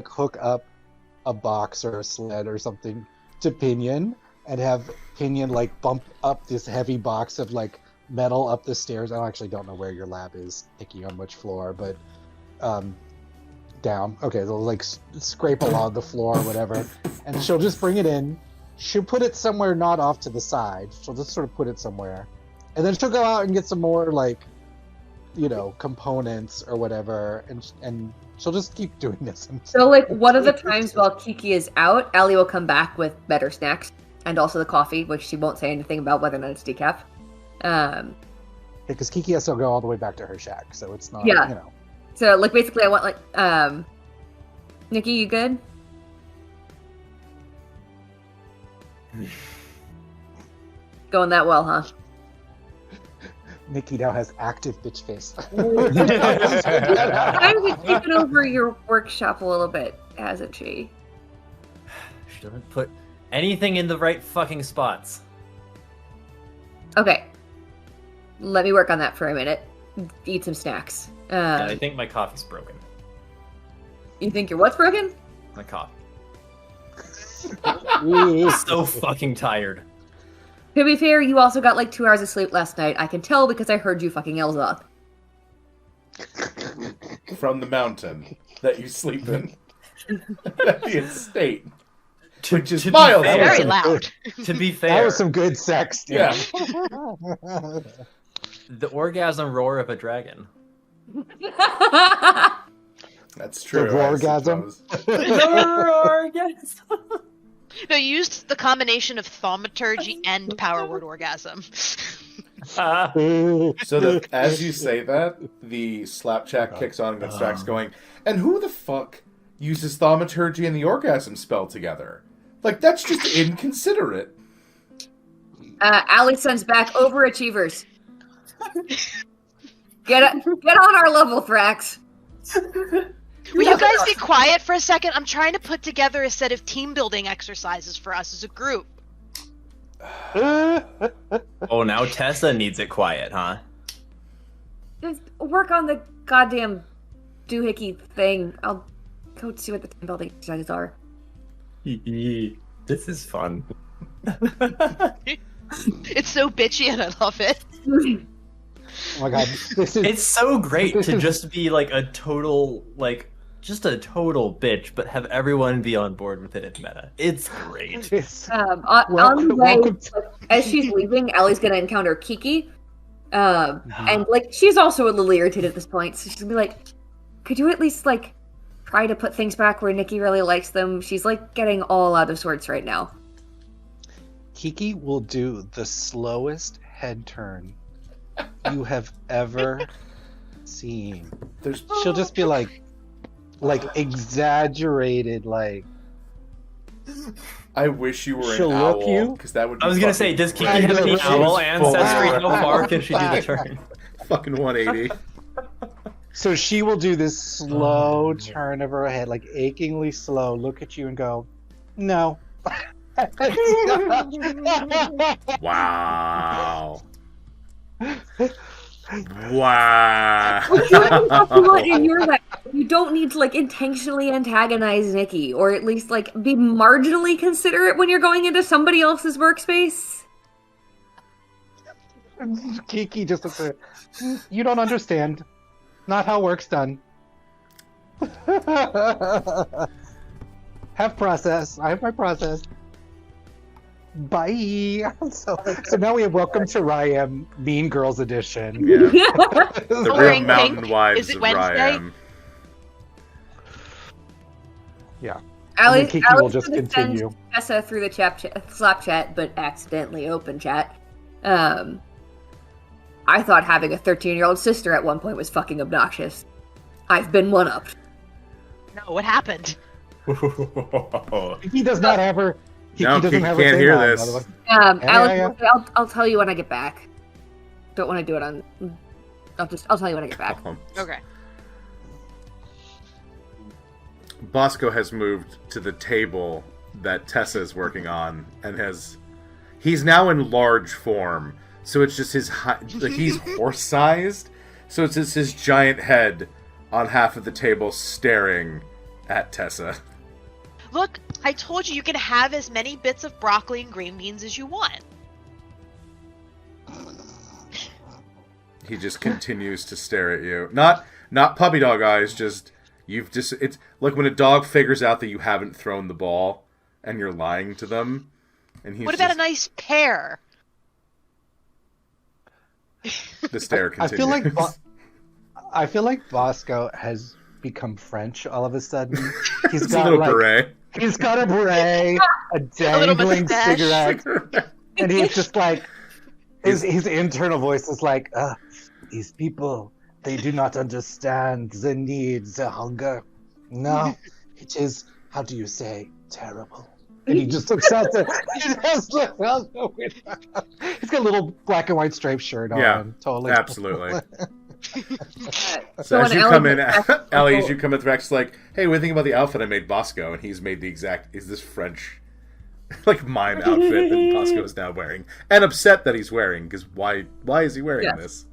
hook up a box or a sled or something to Pinion, and have Pinion like bump up this heavy box of like metal up the stairs. I actually don't know where your lab is, Nikki, on which floor, but down. Okay, they'll like scrape along the floor or whatever, and she'll just bring it in. She'll put it somewhere not off to the side. She'll just sort of put it somewhere, and then she'll go out and get some more like, components or whatever, and she'll just keep doing this. So, like, one of the times while Kiki is out, Allie will come back with better snacks, and also the coffee, which she won't say anything about whether or not it's decaf. Because Kiki has to go all the way back to her shack, so it's not, Yeah. So, like, basically I want, like, Nikki, you good? Going that well, huh? Nikki now has active bitch face. I've taken over your workshop a little bit, hasn't she? She doesn't put anything in the right fucking spots. Okay. Let me work on that for a minute. Eat some snacks. And I think my coffee's broken. You think your what's broken? My coffee. Ooh. So fucking tired. To be fair, you also got like 2 hours of sleep last night. I can tell because I heard you fucking Elza. From the mountain that you sleep in. At the estate. Which is to be mild. fair- Very some loud. To be That fair, was some good sex, dude. Yeah. the orgasm roar of a dragon. That's true. The I roargasm? suppose. No, you used the combination of thaumaturgy and power word orgasm. So as you say that, the slapchat kicks on and Strax going, and who the fuck uses thaumaturgy and the orgasm spell together? Like, that's just inconsiderate. Allie sends back overachievers. Get on our level, Thrax. Will you guys be quiet for a second? I'm trying to put together a set of team building exercises for us as a group. Oh, now Tessa needs it quiet, huh? Just work on the goddamn doohickey thing. I'll go see what the team building exercises are. This is fun. It's so bitchy and I love it. Oh my god, this is It's so great to just be like a total, just a total bitch, but have everyone be on board with it in meta. It's great. On the way, as she's leaving, Allie's gonna encounter Kiki. And like she's also a little irritated at this point, so she's gonna be like, could you at least like try to put things back where Nikki really likes them? She's like getting all out of sorts right now. Kiki will do the slowest head turn you have ever seen. She'll just be like exaggerated, like I wish you were She'll an look owl, you. because that would be I was gonna fucking say, does Kiki great. have any She's owl full ancestry? on. How far can she do the turn? Fucking 180. So she will do this slow turn of her head, like achingly slow, look at you and go, no. Wow. Wow. In your life, you don't need to like intentionally antagonize Nikki, or at least like be marginally considerate when you're going into somebody else's workspace. Kiki just looks at her, you don't understand. Not how work's done. Have process. I have my process. Bye. So now we have Welcome to Ryam, Mean Girls Edition. Yeah. The real Wearing mountain pink? wives Is it of Wednesday? Ryam. Yeah. Alex, And then Kiki Alex will just gonna send continue. Tessa through the Slap chat, but accidentally open chat. I thought having a 13-year-old sister at one point was fucking obnoxious. I've been one-upped. No, what happened? He does not have her. No, doesn't Kiki have her can't thing hear on, this. by the way. Alex, yeah. I'll tell you when I get back. Don't want to do it on. I'll tell you when I get back. Okay. Bosco has moved to the table that Tessa is working on, and he's now in large form. So it's just he's horse-sized. So it's just his giant head on half of the table staring at Tessa. Look, I told you can have as many bits of broccoli and green beans as you want. He just continues to stare at you. Not puppy dog eyes, just it's like when a dog figures out that you haven't thrown the ball and you're lying to them. And he's What about a nice pear? The stare continues. I feel like Bosco has become French all of a sudden. He's It's a got little like, beret. he's got a beret, a dangling mustache. cigarette, and he's just like his internal voice is like, these people, they do not understand the needs, the hunger. No, it is, how do you say, terrible. And he just looks out there. He's got a little black and white striped shirt on. Yeah, Totally. Absolutely. So when as you Alex come in, gets back- Ellie, as you come in, Rex like, "Hey, what do you think about the outfit I made Bosco?" And he's made the exact this French, like mime outfit that Bosco is now wearing, and upset that he's wearing because why is he wearing this?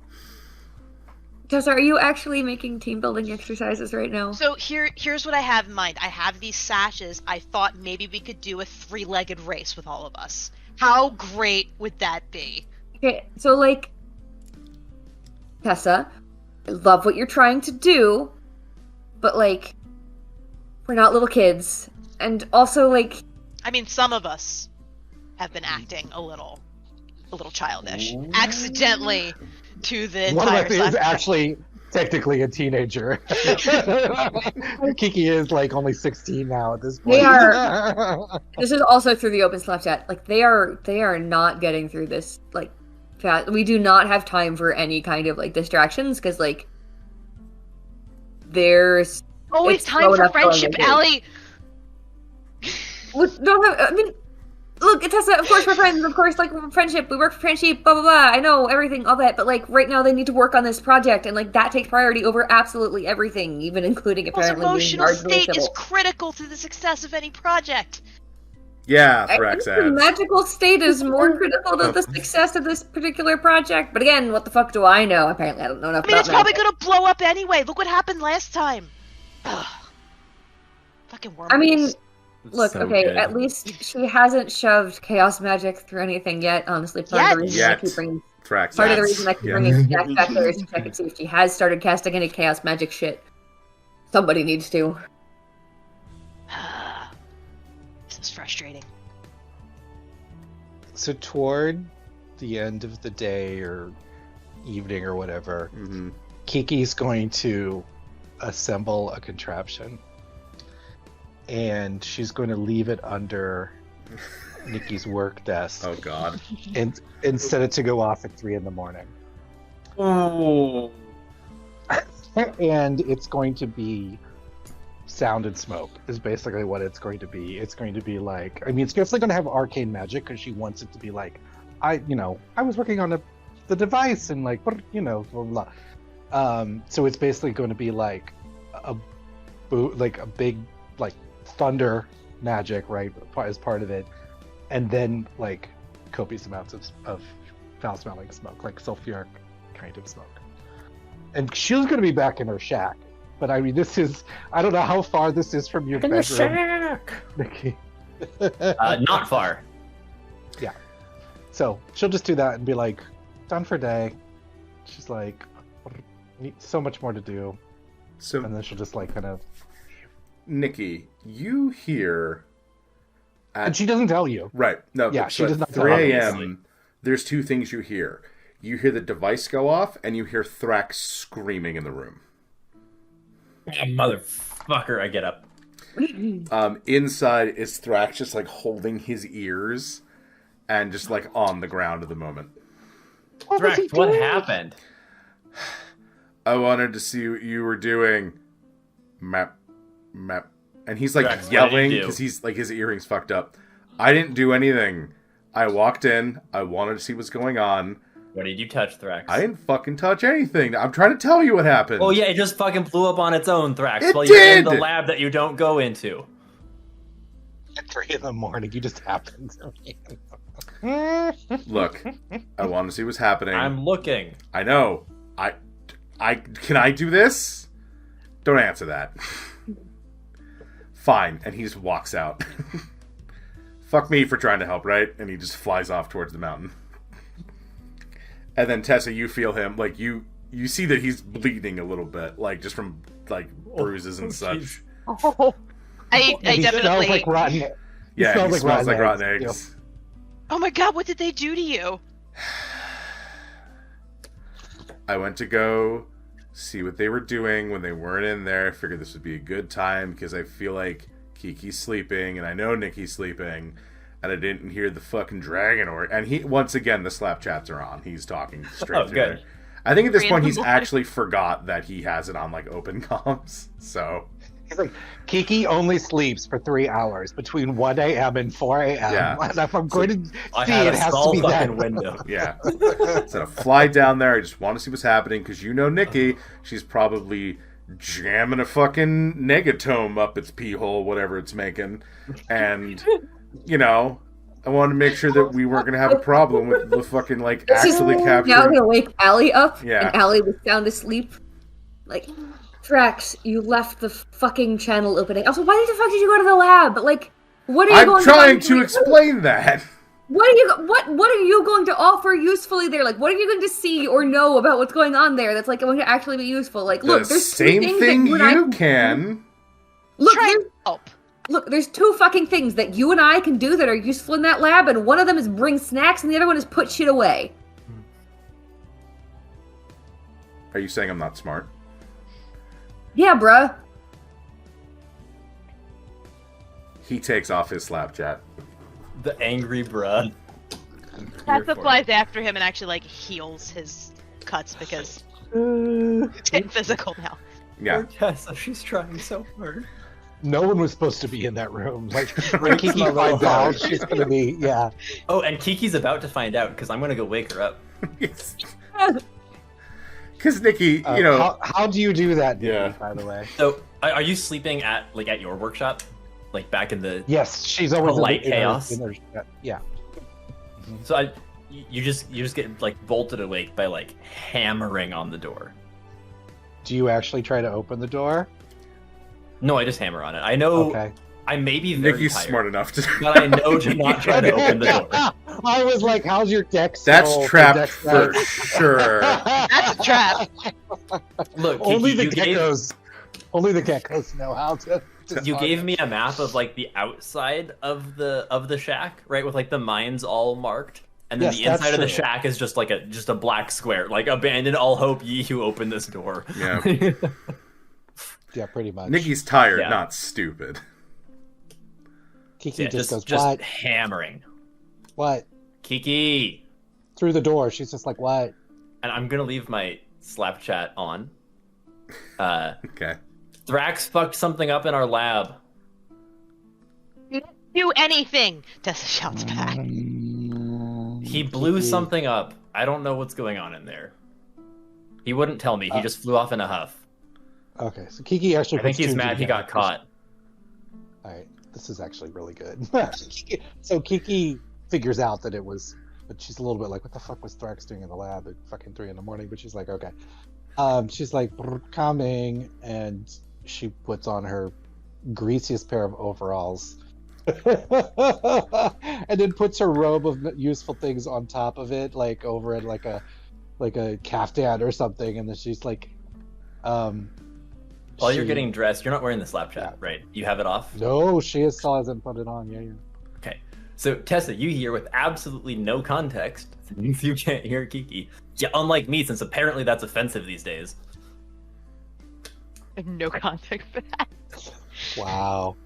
Tessa, are you actually making team building exercises right now? So here's what I have in mind. I have these sashes. I thought maybe we could do a 3-legged race with all of us. How great would that be? Okay, so like, Tessa, I love what you're trying to do, but like, we're not little kids, and also like, I mean, some of us have been acting a little childish, accidentally, to the One of entire us is slap. actually technically a teenager. Kiki is like only 16 now at this point. They are. This is also through the open Slack chat. Like they are not getting through this like fast. We do not have time for any kind of like distractions because like there's Always it's time slow for enough going friendship, like this. Allie. Don't have. I mean, look, Tessa. Of course, we're friends. Of course, like friendship. We work for friendship. Blah blah blah. I know everything, all that. But like right now, they need to work on this project, and like that takes priority over absolutely everything, even including His apparently being emotional marginally state is civil. critical to the success of any project. Yeah, I Thrax think the adds. magical state is more critical to the success of this particular project. But again, what the fuck do I know? Apparently, I don't know enough I mean, about it's probably magic. gonna blow up anyway. Look what happened last time. Ugh. Fucking wormholes. I mean, look, So okay, good. at least she hasn't shoved chaos magic through anything yet. Honestly, part of the reason I Yet. keep bringing Thrax part of the adds. reason I keep Yeah. bringing Jack back there is to check and see if she has started casting any chaos magic shit. Somebody needs to. This is frustrating. So toward the end of the day or evening or whatever, Mhm. Kiki's going to assemble a contraption. And she's going to leave it under Nikki's work desk Oh God. and set it to go off at 3 a.m. Oh. And it's going to be sound and smoke is basically what it's going to be. It's going to be like, I mean, it's definitely going to have arcane magic because she wants it to be like, I was working on the device and like, blah, blah, blah. So it's basically going to be like a big like thunder magic, right, as part of it, and then like copious amounts of foul-smelling smoke, like sulfuric kind of smoke. And she's going to be back in her shack. But I mean, I don't know how far this is from your bedroom. shack! Nikki. Not far. Yeah. So she'll just do that and be like, done for day. She's like, so much more to do. So, And then she'll just like kind of... Nikki, you hear... And she doesn't tell you. Right. No, Yeah, she does not tell 3 you. a.m., there's two things you hear. You hear the device go off, and you hear Thrax screaming in the room. Oh, motherfucker, I get up. Inside is Thrax just like holding his ears and just like on the ground at the moment. Thrax, what happened? I wanted to see what you were doing. Map. And he's like Thrax, yelling because he's like his earrings fucked up. I didn't do anything. I walked in. I wanted to see what's going on. What did you touch, Thrax? I didn't fucking touch anything. I'm trying to tell you what happened. Oh yeah, it just fucking blew up on its own, Thrax. It while you're in did! the lab that you don't go into. At 3 a.m, you just happen to... Look, I want to see what's happening. I'm looking. I know. I can I do this? Don't answer that. Fine. And he just walks out. Fuck me for trying to help, right? And he just flies off towards the mountain. And then Tessa, you feel him, like you see that he's bleeding a little bit, like just from like bruises and such. I He definitely. smells like rotten. Yeah, he smells like rotten eggs. eggs. Oh my god, what did they do to you? I went to go see what they were doing when they weren't in there. I figured this would be a good time because I feel like Kiki's sleeping and I know Nikki's sleeping. And I didn't hear the fucking dragon and he once again the slap chats are on. He's talking straight through good. there. I think at this point he's Randomly. actually forgot that he has it on like open comms. So He's like, Kiki only sleeps for 3 hours between 1 a.m. and 4 a.m. Yeah. And if I'm going to I see, had it a has to small be that. fucking window. yeah. So I fly down there. I just want to see what's happening because you know Nikki, she's probably jamming a fucking negatome up its pee hole, whatever it's making, and you know. I wanted to make sure that we weren't going to have a problem with the fucking, like, This is actually now capturing... gonna wake Allie up, Yeah. and Allie was sound asleep. Like, Thrax, you left the fucking channel opening. Also, why the fuck did you go to the lab? But like, what are you I'm going trying to to explain that! What are you going to offer usefully there? Like, what are you going to see or know about what's going on there that's like going to actually be useful? Like, look, The there's two same things thing that you and I you can... Look, Try there's- and help. Look, there's two fucking things that you and I can do that are useful in that lab, and one of them is bring snacks, and the other one is put shit away. Are you saying I'm not smart? Yeah, bruh. He takes off his Slapchat. The angry bruh. Tessa flies after him and actually like heals his cuts because it's getting physical now. Yeah. Poor Tessa, she's trying so hard. No one was supposed to be in that room. Like, when Kiki finds out, she's going to be, yeah. Oh, and Kiki's about to find out because I'm gonna go wake her up. Because Nikki, you know... How do you do that, Nikki, Yeah. by the way? So, are you sleeping at your workshop, like back in the? Yes, she's always Polite in her- chaos? in her- yeah. So you just get like bolted awake by like hammering on the door. Do you actually try to open the door? No, I just hammer on it. I know Okay. I may be very Nikki's tired, smart enough to... but I know to not try to open the door. I was like, how's your dex? That's roll trapped dex for roll? sure. That's a trap. Look, Kiki, Only the you gave, geckos. Only the geckos know how to. you gave me a map of like the outside of the shack, right, with like the mines all marked. And then Yes, the that's inside of the true. shack is just like a black square, like abandon all hope ye who open this door. Yeah. Yeah, pretty much. Nikki's tired, Yeah. not stupid. Kiki Yeah, just goes, just what? hammering. What? Kiki. Through the door. She's just like, what? And I'm gonna leave my Slapchat on. Okay. Thrax fucked something up in our lab. Do anything, Tessa shouts back. He blew something up. I don't know what's going on in there. He wouldn't tell me. He just flew off in a huff. Okay, so Kiki actually. I think he's mad he got caught. All right, this is actually really good. So Kiki figures out that it was, but she's a little bit like, "What the fuck was Thrax doing in the lab at fucking 3 a.m?" But she's like, "Okay." She's like, "Coming," and she puts on her greasiest pair of overalls. And then puts her robe of useful things on top of it, like over it, like a caftan or something. And then she's like, while you're getting dressed, you're not wearing the slapshot, right? You have it off? No, she still hasn't put it on. Yeah. Okay. So Tessa, you hear with absolutely no context. You can't hear Kiki. Yeah, unlike me, since apparently that's offensive these days. I have no context for that. Wow.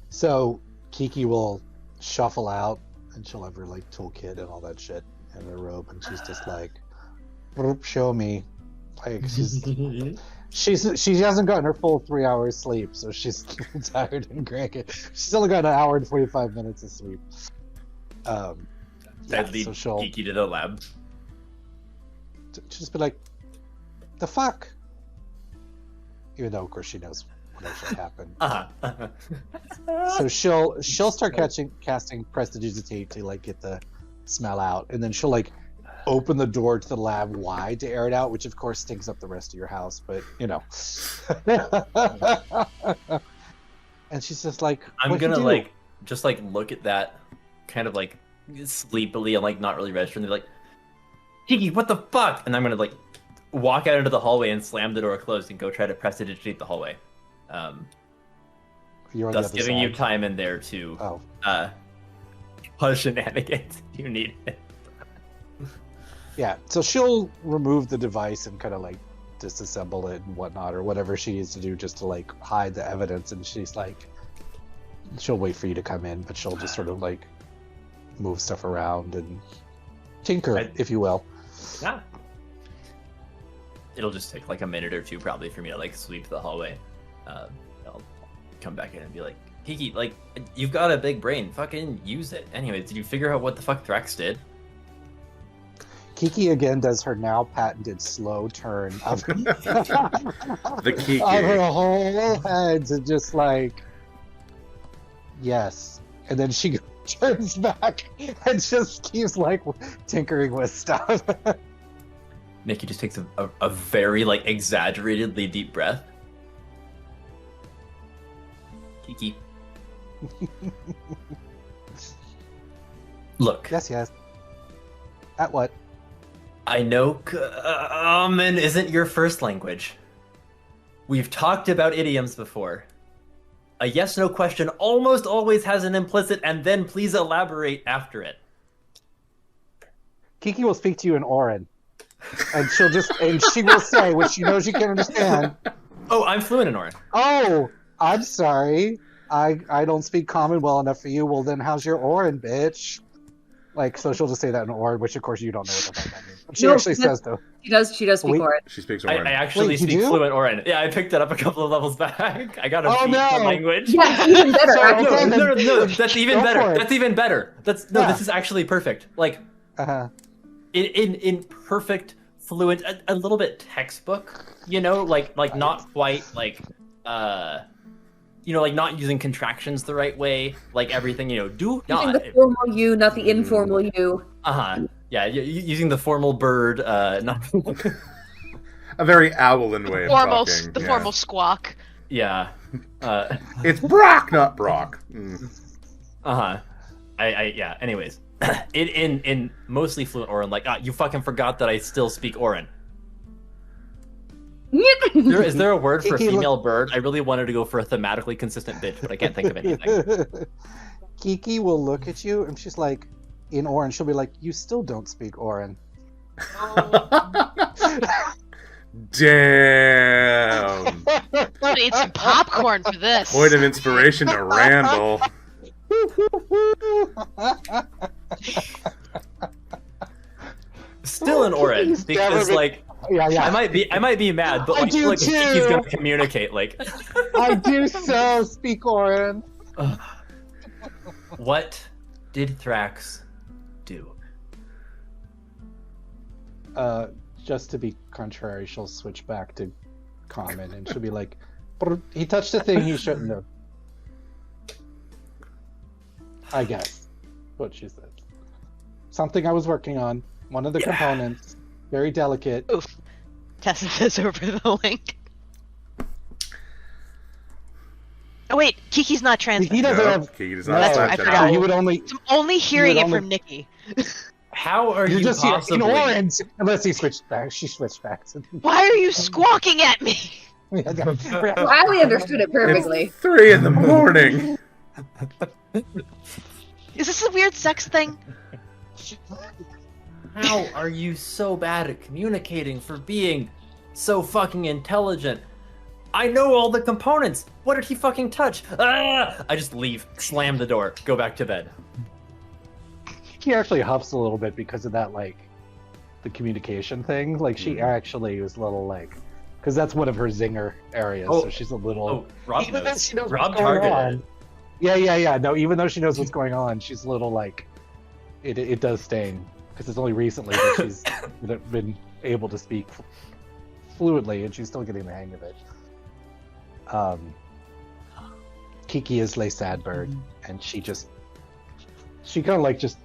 So Kiki will shuffle out, and she'll have her like toolkit and all that shit in her robe, and she's just like, "Show me." Like she hasn't gotten her full 3 hours sleep, so she's tired and cranky. She's only got an hour and 45 minutes of sleep. Lead so Kiki to the lab. She'll just be like, "The fuck?" Even though, of course, she knows what actually happened. So she'll start casting prestidigitate to like get the smell out, and then she'll like open the door to the lab wide to air it out, which of course stinks up the rest of your house. But you know, and she's just like, I'm gonna like just like look at that kind of like sleepily and like not really registering. They're like, Kiki, what the fuck? And I'm gonna like walk out into the hallway and slam the door closed and go try to prestidigitate the hallway. Thus giving you time in there to push shenanigans if you need it. Yeah, so she'll remove the device and kind of like disassemble it and whatnot, or whatever she needs to do just to like hide the evidence. And she's like, she'll wait for you to come in, but she'll just sort of like move stuff around and tinker, if you will. Yeah. It'll just take like a minute or two probably for me to like sweep the hallway. I'll come back in and be like, Kiki, like, you've got a big brain. Fucking use it. Anyway, did you figure out what the fuck Thrax did? Kiki again does her now patented slow turn of the Kiki of her whole head to just like, yes, and then she turns back and just keeps like tinkering with stuff. Nikki just takes a very like exaggeratedly deep breath. Kiki. Look. Yes. At what? I know common isn't your first language. We've talked about idioms before. A yes-no question almost always has an implicit and then please elaborate after it. Kiki will speak to you in Orin. And she will say what she knows you can understand. Oh, I'm fluent in Orin. Oh, I'm sorry. I don't speak common well enough for you. Well, then how's your Orin, bitch? Like, so she'll just say that in Orin, which of course you don't know what the fuck that means. She actually says though. She does speak Orin. She speaks Orin. I actually speak fluent Orin. Yeah, I picked it up a couple of levels back. I got a beat the language. Yeah, even better. No, that's even better. That's even better. This is actually perfect. Like, in perfect fluent, a little bit textbook, you know, like not quite like you know, like not using contractions the right way, like everything, you know, do not. Using the formal you, not the informal you. Yeah, using the formal bird, not a very owlin way of talking. The formal squawk. Yeah. It's Brock, not Brock. Yeah. Anyways, in mostly fluent Orin, like, you fucking forgot that I still speak Orin. Is there a word for female bird? I really wanted to go for a thematically consistent bitch, but I can't think of anything. Kiki will look at you and she's like, in Orin, she'll be like, you still don't speak Orin. Damn. I'm gonna eat some popcorn for this. Point of inspiration to Randall. Still in Orin, because like Yeah. I might be mad, but I like, do look, too. he's gonna communicate. Like, I do so. Speak, Orin. what did Thrax do? Just to be contrary, she'll switch back to common, and she'll be like, "He touched a thing he shouldn't have." I guess what she said. Something I was working on. One of the components. Very delicate. Oof. Tessa says over the link. Oh wait, Kiki's not trans. He doesn't have. Kiki does not That's have right, I Snapchat. forgot. You would only. I'm only hearing You it would only- from Nikki. How are You're you just possibly? in orange, unless he switched back. She switched back. Why are you squawking at me? Well, Ali understood it perfectly. It's 3 in the morning. Is this a weird sex thing? How are you so bad at communicating for being so fucking intelligent? I know all the components. What did he fucking touch? Ah! I just leave, slam the door, go back to bed. He actually huffs a little bit because of that, like, the communication thing. Like, she actually was a little, like, because that's one of her zinger areas, so she's a little. Oh, Rob even though knows. she knows Rob what's going targeted. on. Yeah. No, even though she knows what's going on, she's a little, like, it does sting because it's only recently that she's been able to speak fluently, and she's still getting the hang of it. Kiki is Lay Sadberg, and she kind of like just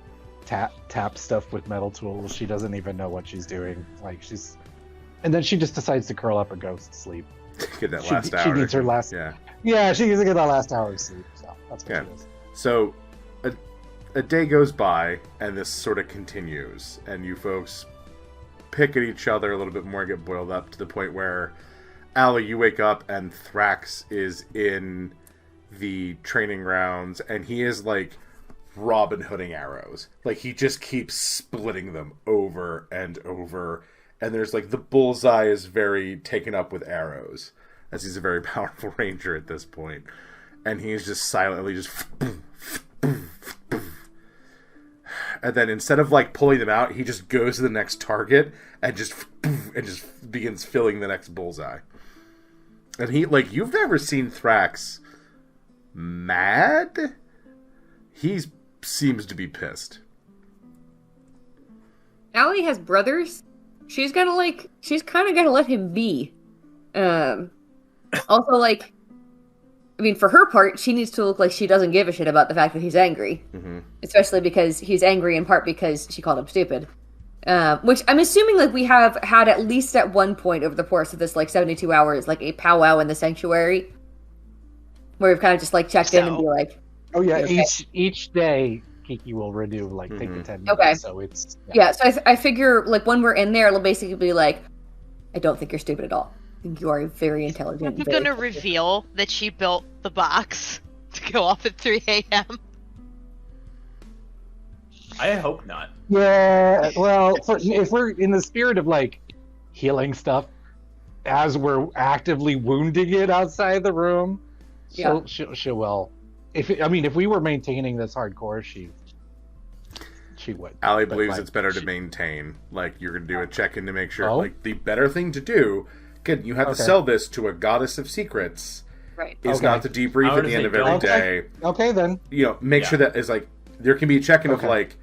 tap stuff with metal tools. She doesn't even know what she's doing. Like and then she just decides to curl up and go to sleep. Get that last hour. She needs her last. Yeah, she needs to get that last hour of sleep. So that's what she does. So a day goes by, and this sort of continues, and you folks pick at each other a little bit more, get boiled up to the point where, Allie, you wake up, and Thrax is in the training grounds, and he is like Robin Hooding arrows. Like, he just keeps splitting them over and over, and there's like the bullseye is very taken up with arrows, as he's a very powerful ranger at this point, and he's just silently just and then instead of like pulling them out, he just goes to the next target and just begins filling the next bullseye. And he, like, you've never seen Thrax mad? He seems to be pissed. Ali has brothers. She's kind of gotta let him be. Also, like, I mean, for her part, she needs to look like she doesn't give a shit about the fact that he's angry. Mm-hmm. Especially because he's angry in part because she called him stupid. Which I'm assuming, like, we have had at least at one point over the course of this, like, 72 hours, like, a powwow in the sanctuary. Where we've kind of just, like, checked in and be like... Oh, yeah, okay. Each day, Kiki will renew, like, take the 10 minutes. Okay. So it's... Yeah, so I figure, like, when we're in there, it'll basically be like, I don't think you're stupid at all. I think you are very intelligent. I'm gonna reveal that she built the box to go off at 3 a.m. I hope not. Yeah, well, if we're in the spirit of, like, healing stuff as we're actively wounding it outside the room, she will. If we were maintaining this hardcore, she would. Allie But, believes like, it's better to maintain. Like, you're going to do a check-in to make sure. Oh? Like, the better thing to do, again, you have to Okay. sell this to a goddess of secrets, Right. is Okay. not to debrief I at would the end say of every don't. day. Okay, then. You know, make Yeah. sure that is like, there can be a check-in of Okay. like,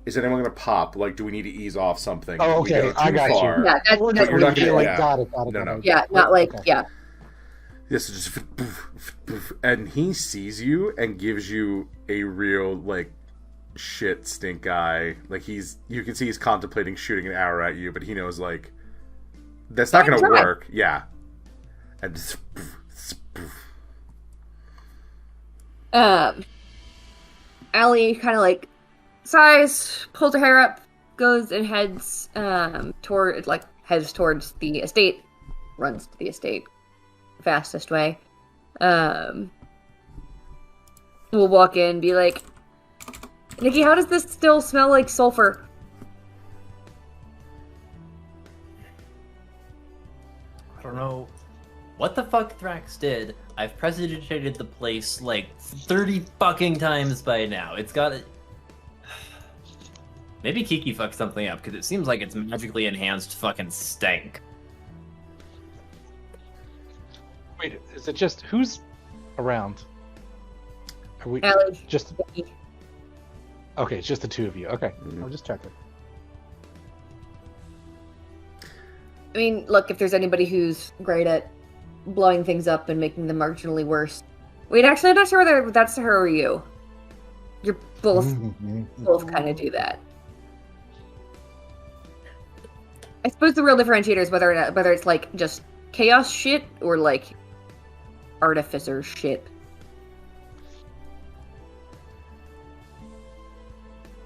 is anyone going to pop? Like, do we need to ease off something? Oh, Did we okay, go too I got you. far? Yeah, that's We're But you're not gonna- like, yeah. got it. No. Yeah, not like, Okay. yeah. This is just poof, poof, and he sees you and gives you a real like shit stink eye. Like, you can see he's contemplating shooting an arrow at you, but he knows like that's not Yeah, going to try. work. Yeah, and just poof. Allie kind of like sighs, pulls her hair up, goes and heads towards the estate, runs to the estate the fastest way. We'll walk in, be like, Nikki, how does this still smell like sulfur? I don't know what the fuck Thrax did. I've presidentated the place like 30 fucking times by now. It's got to... Maybe Kiki fucked something up, because it seems like it's magically enhanced fucking stank. Wait, is it just who's around? Are we Allie. just okay? It's just the two of you. Okay, I'll just check it. I mean, look, if there's anybody who's great at blowing things up and making them marginally worse. Wait, actually, I'm not sure whether that's her or you. You're both kind of do that. I suppose the real differentiator is whether it's like just chaos shit or like artificer shit.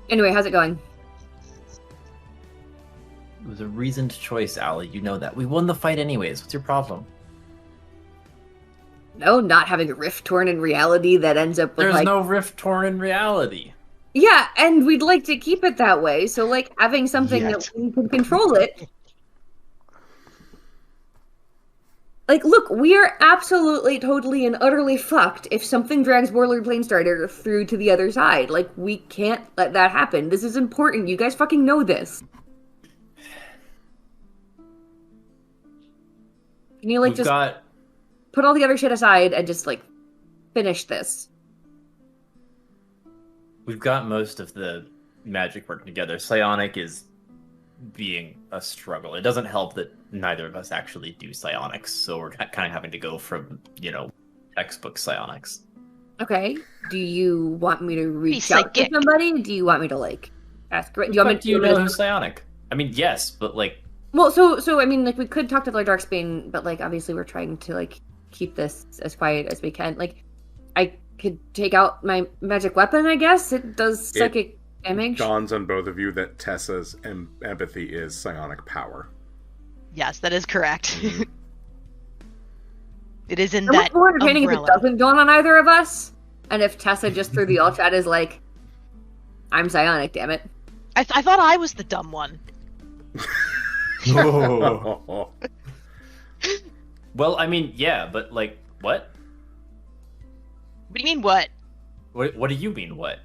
Anyway, how's it going? It was a reasoned choice, Allie. You know that. We won the fight anyways. What's your problem? No, not having a rift torn in reality that ends up with There's like... no rift torn in reality. Yeah, and we'd like to keep it that way, so like having something that we can control it. Like, look, we are absolutely, totally, and utterly fucked if something drags Warlord Planestrider through to the other side. Like, we can't let that happen. This is important. You guys fucking know this. Can you, like, We've got... put all the other shit aside and just, like, finish this? We've got most of the magic working together. Psionic is being a struggle. It doesn't help that neither of us actually do psionics, so we're kind of having to go from, textbook psionics. Okay. Do you want me to reach out to somebody? Do you want me to, like, ask? Do you want me to know who's psionic? I mean, yes, but, like... Well, so I mean, like, we could talk to Lord Darksbane, but, like, obviously we're trying to, like, keep this as quiet as we can. Like, I could take out my magic weapon, I guess. It does psychic damage. It dawns on both of you that Tessa's empathy is psionic power. Yes, that is correct. It is in that that more entertaining if it doesn't dawn on either of us, and if Tessa just through the all chat is like, I'm psionic, damn it. I thought I was the dumb one. Oh. Well, I mean, yeah, but, like, what? What do you mean, what? What do you mean, what?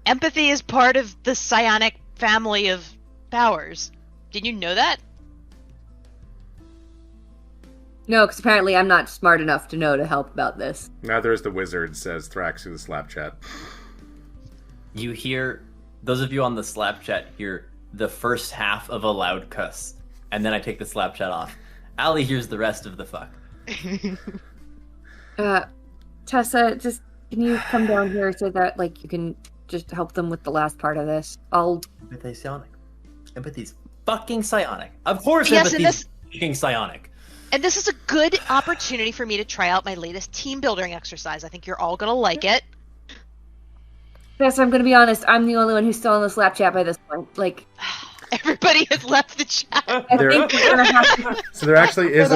Empathy is part of the psionic family of powers. Did you know that? No, because apparently I'm not smart enough to know to help about this. Neither is the wizard, says Thrax through the slap chat. You hear, those of you on the slap chat hear the first half of a loud cuss, and then I take the slap chat off. Allie hears the rest of the fuck. Tessa, just, can you come down here so that, like, you can just help them with the last part of this? Empathy's psionic. Empathy's fucking psionic. Of course yes, empathy's fucking psionic. And this is a good opportunity for me to try out my latest team building exercise. I think you're all gonna like it. Yes, I'm gonna be honest, I'm the only one who's still in the slap chat by this point. Like, everybody has left the chat. I think we're gonna have to... So there actually is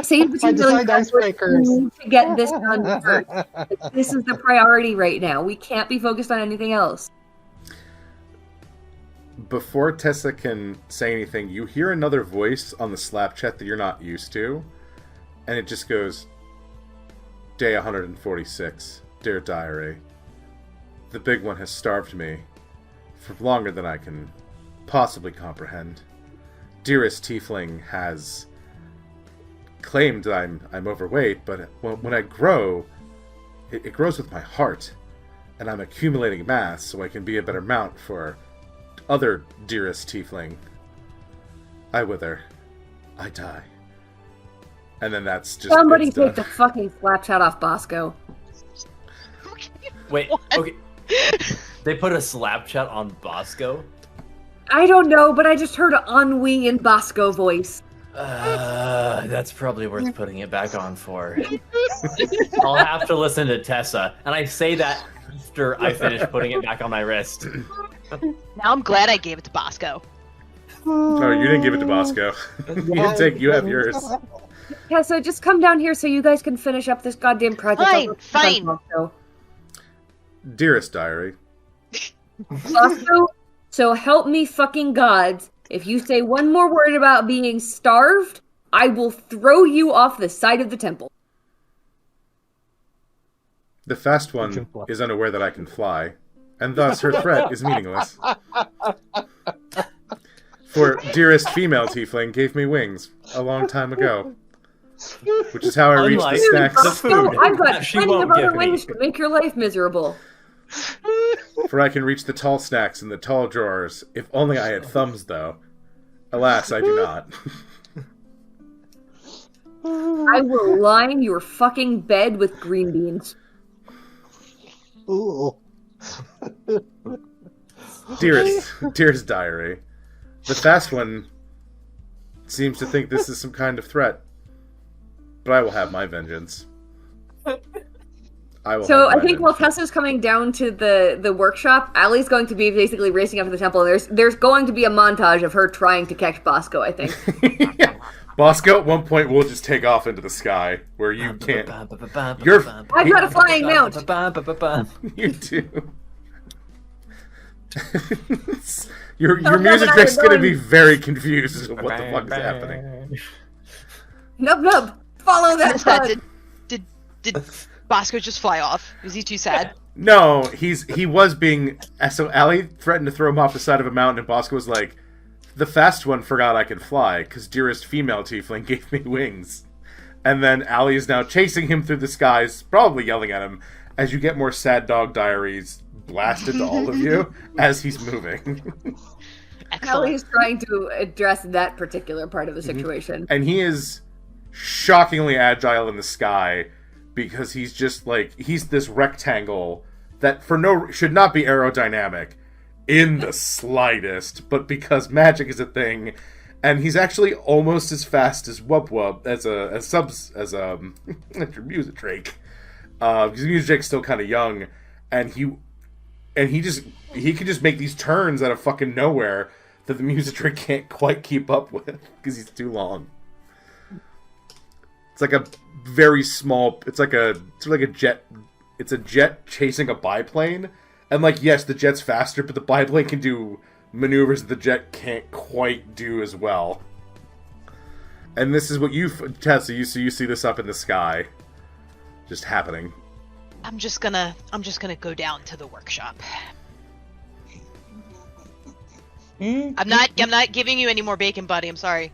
Save the team building to get this done first. Like, this is the priority right now. We can't be focused on anything else. Before Tessa can say anything, you hear another voice on the slap chat that you're not used to, and it just goes, Day 146, Dear Diary. The big one has starved me for longer than I can possibly comprehend. Dearest Tiefling has claimed that I'm overweight, but when I grow, it grows with my heart, and I'm accumulating mass so I can be a better mount for other dearest Tiefling. I wither. I die. And then that's just... Somebody take the fucking slap chat off Bosco. Wait, okay. They put a slap chat on Bosco? I don't know, but I just heard ennui in Bosco voice. That's probably worth putting it back on for. I'll have to listen to Tessa, and I say that after I finish putting it back on my wrist. Now I'm glad I gave it to Bosco. Oh, you didn't give it to Bosco. You have yours. Yeah, so just come down here so you guys can finish up this goddamn project. Fine. Dearest Diary. Bosco, so help me fucking gods. If you say one more word about being starved, I will throw you off the side of the temple. The fast one is unaware that I can fly, and thus her threat is meaningless. For dearest female tiefling gave me wings a long time ago. which is how I reach the Unlike snacks. the food. I've got She plenty won't of other give me. ways to make your life miserable. For I can reach the tall snacks in the tall drawers. If only I had thumbs, though. Alas, I do not. I will line your fucking bed with green beans. Ooh. Dearest diary, the fast one seems to think this is some kind of threat, but I will have my vengeance. So I think while Tessa's coming down to the workshop, Allie's going to be basically racing up to the temple, and there's going to be a montage of her trying to catch Bosco, I think. Bosco at one point will just take off into the sky, where you can't... I've got a flying mount! You do. Your music deck's gonna be very confused as to what the fuck is happening. Nub nub! Follow that bud! Did Bosco just fly off? Was he too sad? No, he was being... So Allie threatened to throw him off the side of a mountain, and Bosco was like, the fast one forgot I could fly, because dearest female tiefling gave me wings. And then Allie is now chasing him through the skies, probably yelling at him, as you get more sad dog diaries blasted to all of you as he's moving. Allie's trying to address that particular part of the situation. And he is shockingly agile in the sky, because he's just like, he's this rectangle that should not be aerodynamic in the slightest, but because magic is a thing, and he's actually almost as fast as Wub Wub as your music Drake. Because music Drake's still kind of young, and he can just make these turns out of fucking nowhere that the music Drake can't quite keep up with because he's too long. It's like a very small. It's like a jet. It's a jet chasing a biplane, and like yes, the jet's faster, but the biplane can do maneuvers that the jet can't quite do as well. And this is what Tessa, you see this up in the sky, just happening. I'm just gonna go down to the workshop. I'm not giving you any more bacon, buddy. I'm sorry.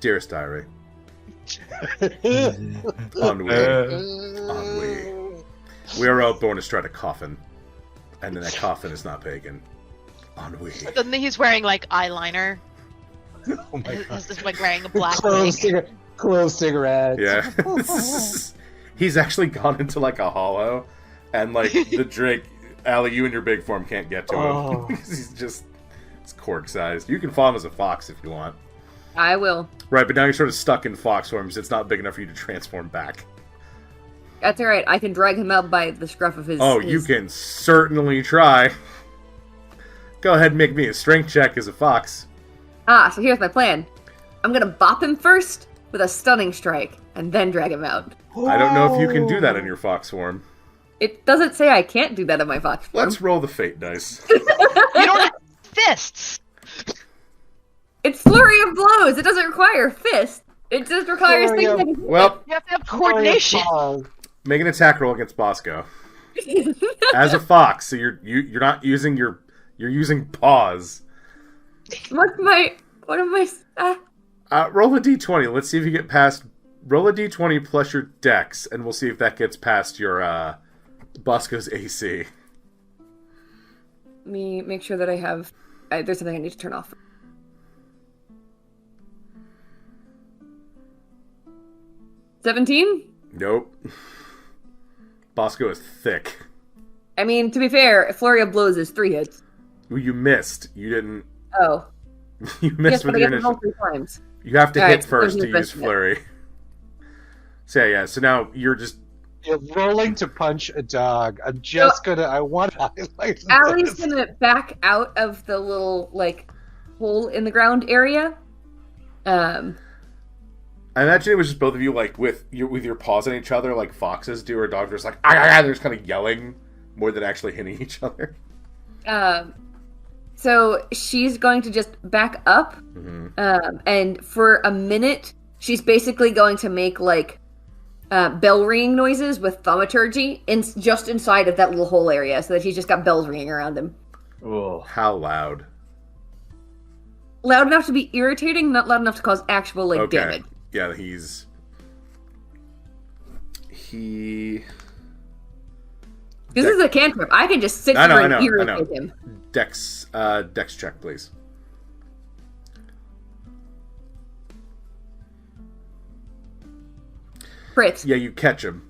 Dearest diary. Ennui. We are all born to strut a coffin, and then that coffin is not bacon. Ennui. Suddenly he's wearing like eyeliner. Oh my god. He's like wearing a black Clove cigarette. Yeah. He's actually gone into like a hollow, and like the Drake, Allie, you and your big form can't get to him. He's cork sized. You can follow him as a fox if you want. I will. Right, but now you're sort of stuck in fox form, so it's not big enough for you to transform back. That's alright, I can drag him out by the scruff of his... You can certainly try. Go ahead and make me a strength check as a fox. So here's my plan. I'm gonna bop him first with a stunning strike, and then drag him out. I don't know if you can do that in your fox form. It doesn't say I can't do that in my fox form. Let's roll the fate dice. You don't have fists. It's flurry of blows. It doesn't require fists. It just requires things like... Well, You have to have coordination. make an attack roll against Bosco. As a fox, so you're not using you're using paws. What am I... Roll a d20. Let's see if you get past... Roll a d20 plus your dex, and we'll see if that gets past your Bosco's AC. Let me make sure that I have... there's something I need to turn off. 17? Nope. Bosco is thick. I mean, to be fair, flurry of blows is 3 hits. Well, you missed. You didn't... Oh. You missed with your initial... 3 times. You have to hit Alright, first to there's use flurry. So yeah, so now you're just... You're rolling to punch a dog. I want to highlight Allie's this. gonna back out of the little, like, hole in the ground area. I imagine it was just both of you, like, with your paws on each other, like foxes do, or dogs are just like, they're just kind of yelling more than actually hitting each other. So she's going to just back up, and for a minute, she's basically going to make, like, bell ringing noises with thaumaturgy just inside of that little hole area, so that he's just got bells ringing around him. Oh, how loud? loud enough to be irritating, not loud enough to cause actual Okay. damage. Yeah, he. This is a cantrip. I can just sit I here know. and irritate him. Dex check, please. Fritz, Yeah, you catch him.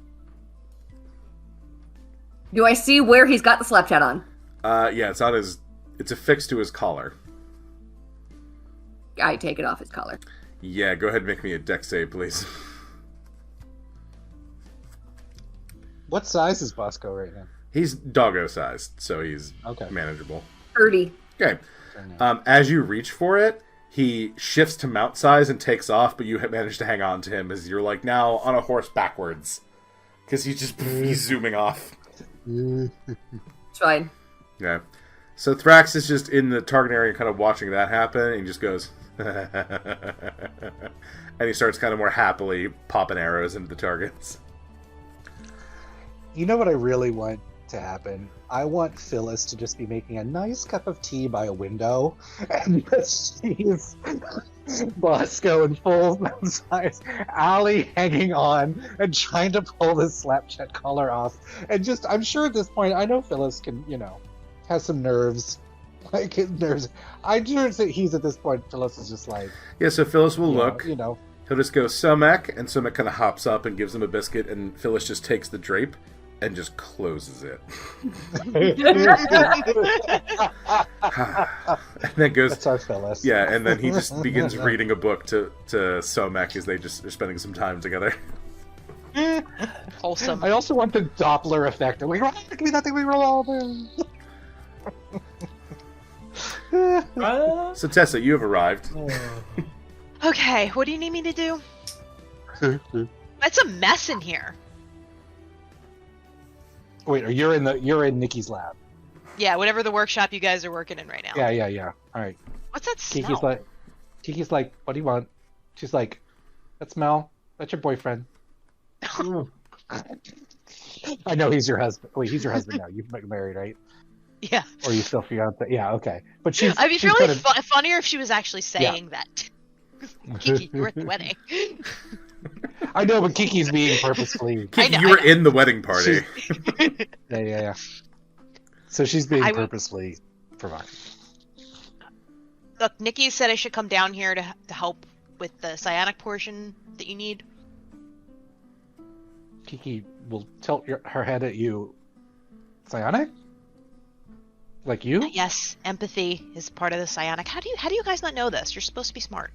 do I see where he's got the slap chat on? Yeah, it's on his. It's affixed to his collar. I take it off his collar. Yeah, go ahead and make me a dex save, please. What size is Bosco right now? He's doggo sized, so he's Okay. manageable. 30. Okay. As you reach for it, he shifts to mount size and takes off, but you manage to hang on to him as you're like now on a horse backwards. Because he's zooming off. It's fine. Yeah. So Thrax is just in the target area kind of watching that happen, and he just goes... and he starts kind of more happily popping arrows into the targets. You know what I really want to happen? I want Phyllis to just be making a nice cup of tea by a window, and she's Bosco in full size, Allie hanging on and trying to pull the slapchat collar off. And just, I'm sure at this point, I know Phyllis can, has some nerves. Like his nerves. I'm sure that he's at this point, Phyllis is just like... Yeah, so Phyllis will look. He'll just go, Somek, and Somek kind of hops up and gives him a biscuit, and Phyllis just takes the drape and just closes it. And then goes... That's our Phyllis. Yeah, and then he just begins reading a book to Somek as they just are spending some time together. Wholesome. I also want the Doppler effect. We roll, give me that thing, we roll all them. So Tessa, you have arrived. Okay, what do you need me to do? It's a mess in here. Wait, you're in Nikki's lab. Yeah, whatever the workshop you guys are working in right now. Yeah. All right. What's that smell? Kiki's like, what do you want? She's like, that smell? That's your boyfriend. I know he's your husband. Wait, he's your husband now. You've been married, right? Yeah. Or you still fiancé? Yeah, okay. But I'd be really funnier if she was actually saying that. Kiki, you were at the wedding. I know, but Kiki's being purposefully... Kiki, you were in the wedding party. Yeah. So she's being purposely provocative. Look, Nikki said I should come down here to help with the psionic portion that you need. Kiki will tilt her head at you. Psionic? Like you? Yes, empathy is part of the psionic. How do you guys not know this? You're supposed to be smart.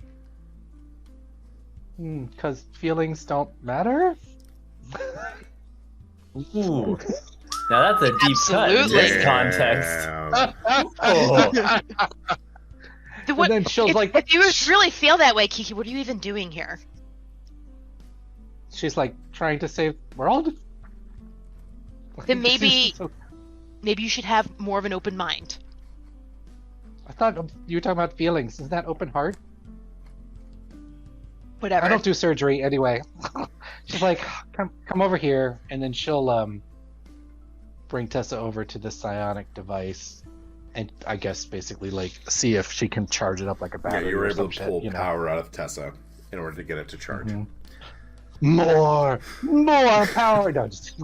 Because feelings don't matter? Ooh. Now that's a deep cut in this context. And then she'll if you really feel that way, Kiki, what are you even doing here? She's like trying to save the world? Then maybe you should have more of an open mind. I thought you were talking about feelings. Isn't that open heart? Whatever. I don't do surgery anyway. She's like, come over here, and then she'll bring Tessa over to the psionic device, and I guess basically like see if she can charge it up like a battery. Yeah, you were able to pull shit, power out of Tessa in order to get it to charge. Mm-hmm. More power. No, just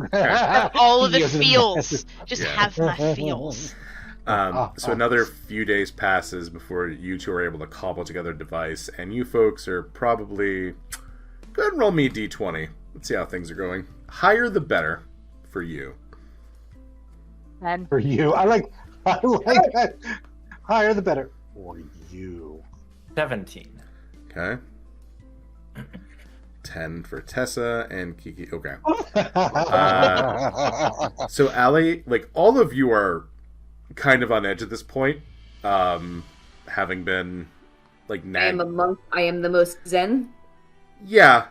all of the feels. Just have my feels. So another few days passes before you two are able to cobble together a device, and you folks are probably... Go ahead and roll me a d20. Let's see how things are going. Higher the better for you. 10. For you. I like that. Higher the better. For you. 17. Okay. 10 for Tessa and Kiki. Okay. So Allie, like all of you are kind of on edge at this point, having been like nagged. I am the most zen. Yeah.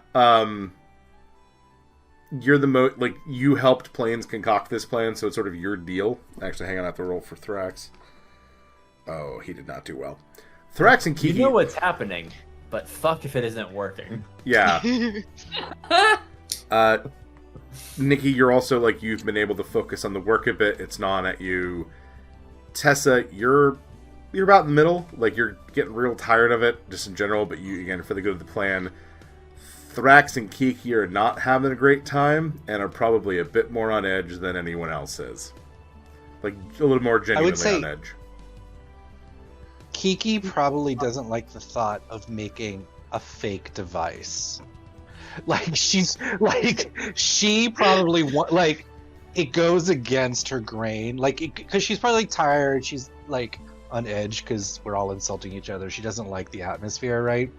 You're the most like you helped Plains concoct this plan, so it's sort of your deal. Actually, hang on, I have to roll for Thrax. Oh, he did not do well. Thrax and Kiki. You know what's happening, but fuck if it isn't working. Yeah. Nikki, you're also like you've been able to focus on the work a bit. It's gnawing at you. Tessa, you're about in the middle. Like, you're getting real tired of it, just in general, but you, again, for the good of the plan. Thrax and Kiki are not having a great time, and are probably a bit more on edge than anyone else is. Like, a little more genuinely on edge. Kiki probably doesn't like the thought of making a fake device. Like, she probably it goes against her grain, like, because she's probably like tired, she's like on edge because we're all insulting each other. She doesn't like the atmosphere, right?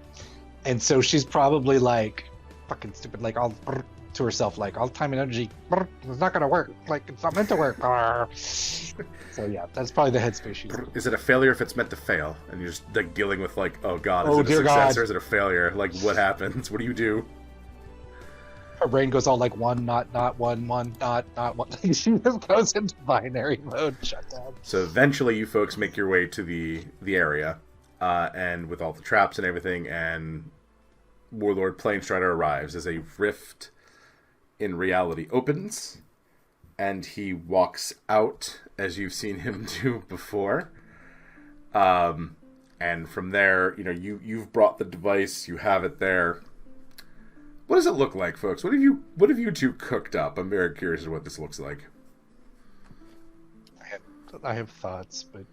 And so she's probably like fucking stupid, like all to herself, like all time and energy. It's not gonna work. Like, it's not meant to work. So yeah, that's probably the headspace she's in. Is it a failure if it's meant to fail? And you're just like dealing with like, oh god, is Oh, it a dear success God. or is it a failure? Like, what happens? What do you do? Her brain goes all like one, not one, not one. She just goes into binary mode, shut down. So eventually, you folks make your way to the area, and with all the traps and everything, and Warlord Planestrider arrives as a rift in reality opens, and he walks out as you've seen him do before. And from there, you've brought the device, you have it there. What does it look like, folks? What have you two cooked up? I'm very curious of what this looks like. I have thoughts, but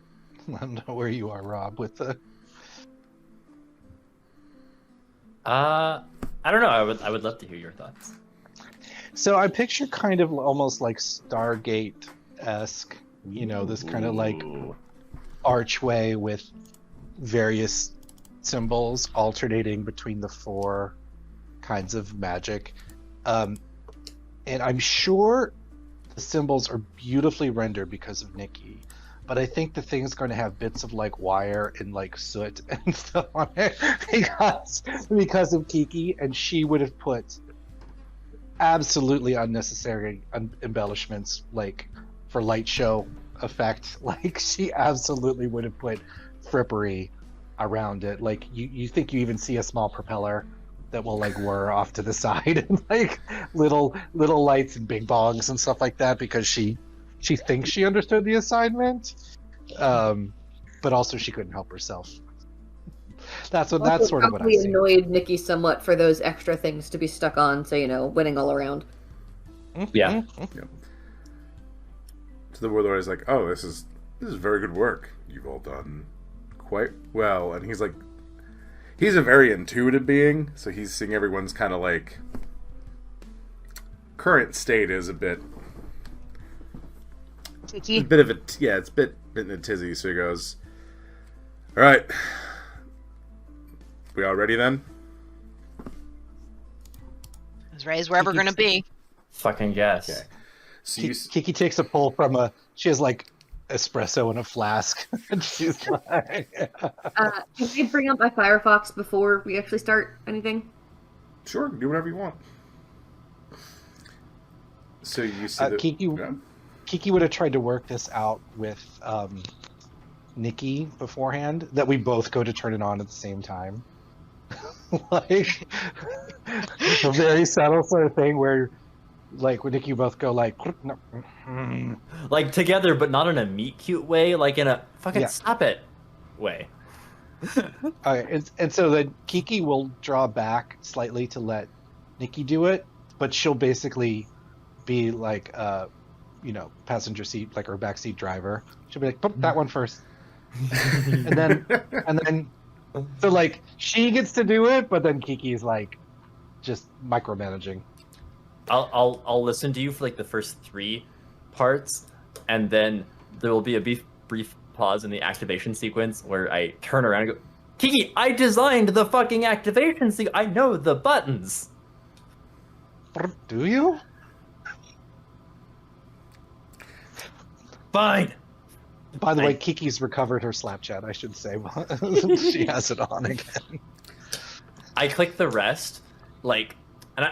I don't know where you are, Rob, with the... I don't know. I would love to hear your thoughts. So I picture kind of almost like Stargate-esque, this kind of like archway with various symbols alternating between the four kinds of magic. And I'm sure the symbols are beautifully rendered because of Nikki, but I think the thing's going to have bits of like wire and like soot and stuff on it because of Kiki, and she would have put absolutely unnecessary embellishments like for light show effect. Like, she absolutely would have put frippery around it. Like, you think you even see a small propeller that will like whir off to the side and like little lights and big bongs and stuff like that, because she thinks she understood the assignment, but also she couldn't help herself. That's sort of what I probably see. Annoyed Nikki somewhat for those extra things to be stuck on, so winning all around. Yeah. So the Warlord is like, oh, this is very good work. You've all done quite well. And he's like, he's a very intuitive being, so he's seeing everyone's kind of like current state is a bit Kiki. of a it's a bit in a tizzy. So he goes, all right, we all ready then? As ready as we're ever going to be. Fucking guess. Okay. So Kiki takes a pull from she has like espresso in a flask, and she's like, Can I bring up my Firefox before we actually start anything? sure, do whatever you want. So you see Kiki would have tried to work this out with Nikki beforehand, that we both go to turn it on at the same time. Like a very subtle sort of thing where like when Nikki both go like Like together, but not in a meet cute way, like in a fucking stop it way. and so then Kiki will draw back slightly to let Nikki do it, but she'll basically be like passenger seat, like her backseat driver. She'll be like, put that one first. and then so like she gets to do it, but then Kiki's like just micromanaging. I'll listen to you for like the first 3 parts, and then there will be a brief pause in the activation sequence where I turn around and go, Kiki, I designed the fucking activation sequence. I know the buttons. Do you? Fine. By the way, Kiki's recovered her Snapchat, I should say. She has it on again. I click the rest, like, and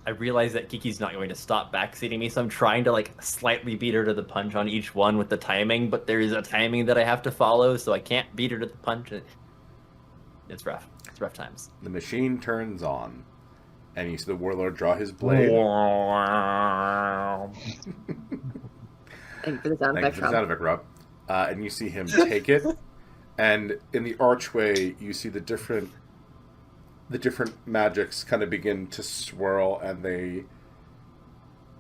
I realize that Kiki's not going to stop backseating me, so I'm trying to like slightly beat her to the punch on each one with the timing, but there is a timing that I have to follow, so I can't beat her to the punch. It's rough. It's rough times. The machine turns on, and you see the Warlord draw his blade. Thank you for the sound Thank you effect, for the sound effect, Rob. and you see him take it. And in the archway, you see the different magics kind of begin to swirl, and they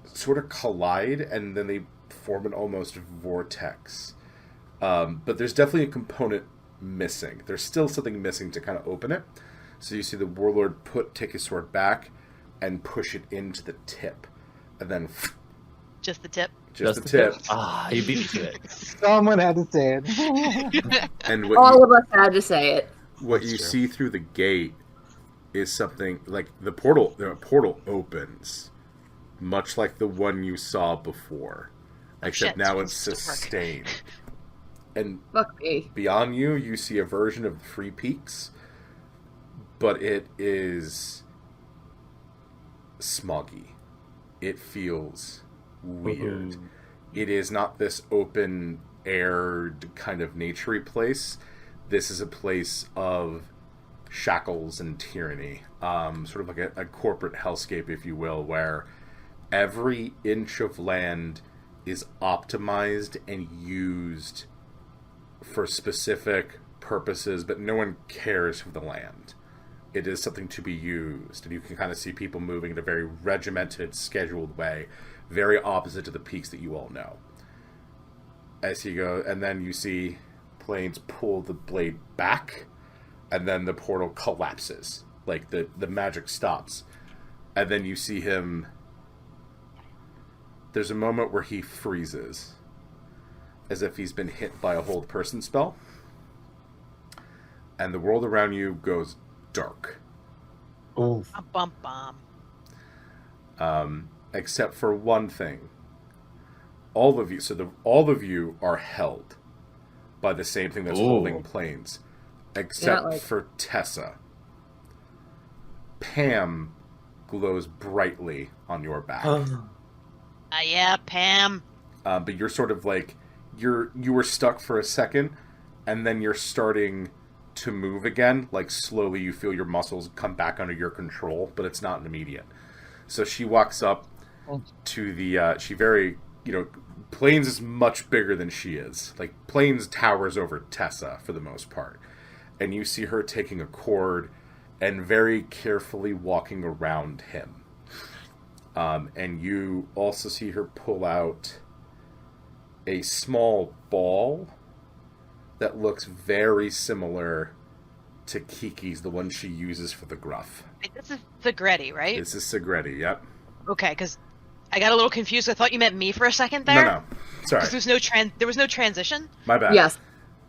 sort of collide, and then they form an almost vortex. But there's definitely a component missing. There's still something missing to kind of open it. So you see the warlord take his sword back and push it into the tip, and then Just the tip. just the tip. Ah, you beat me to it. Someone had to say it. And All of us had to say it. what That's you true. see through the gate is something like the portal opens, much like the one you saw before, except shit, now so it's it's still working. sustained. And Fuck me. beyond you, you see a version of the Three Peaks, but it is smoggy. It feels weird. Ooh. It is not this open aired kind of naturey place. This is a place of shackles and tyranny, sort of like a corporate hellscape, if you will, where every inch of land is optimized and used for specific purposes, but no one cares for the land. It is something to be used, and you can kind of see people moving in a very regimented, scheduled way, very opposite to the peaks that you all know. As you go, and then you see Plains pull the blade back, and then the portal collapses. Like, the magic stops. And then you see him... There's a moment where he freezes, as if he's been hit by a hold person spell. And the world around you goes dark. Oh, Bum bum. Except for one thing. All of you are held by the same thing that's Ooh. holding Plains. Except Yeah, like- for Tessa. Pam glows brightly on your back. Yeah, Pam. But you're sort of like you were stuck for a second, and then you're starting to move again. Like, slowly you feel your muscles come back under your control, but it's not immediate. So she walks up to the she very, Plains is much bigger than she is. Like, Plains towers over Tessa for the most part, and you see her taking a cord and very carefully walking around him. And you also see her pull out a small ball that looks very similar to Kiki's, the one she uses for the gruff. Wait, this is Segretti, right? This is Segretti, yep. Okay, because I got a little confused. I thought you meant me for a second there. No. Sorry. Because there was no transition. My bad. Yes.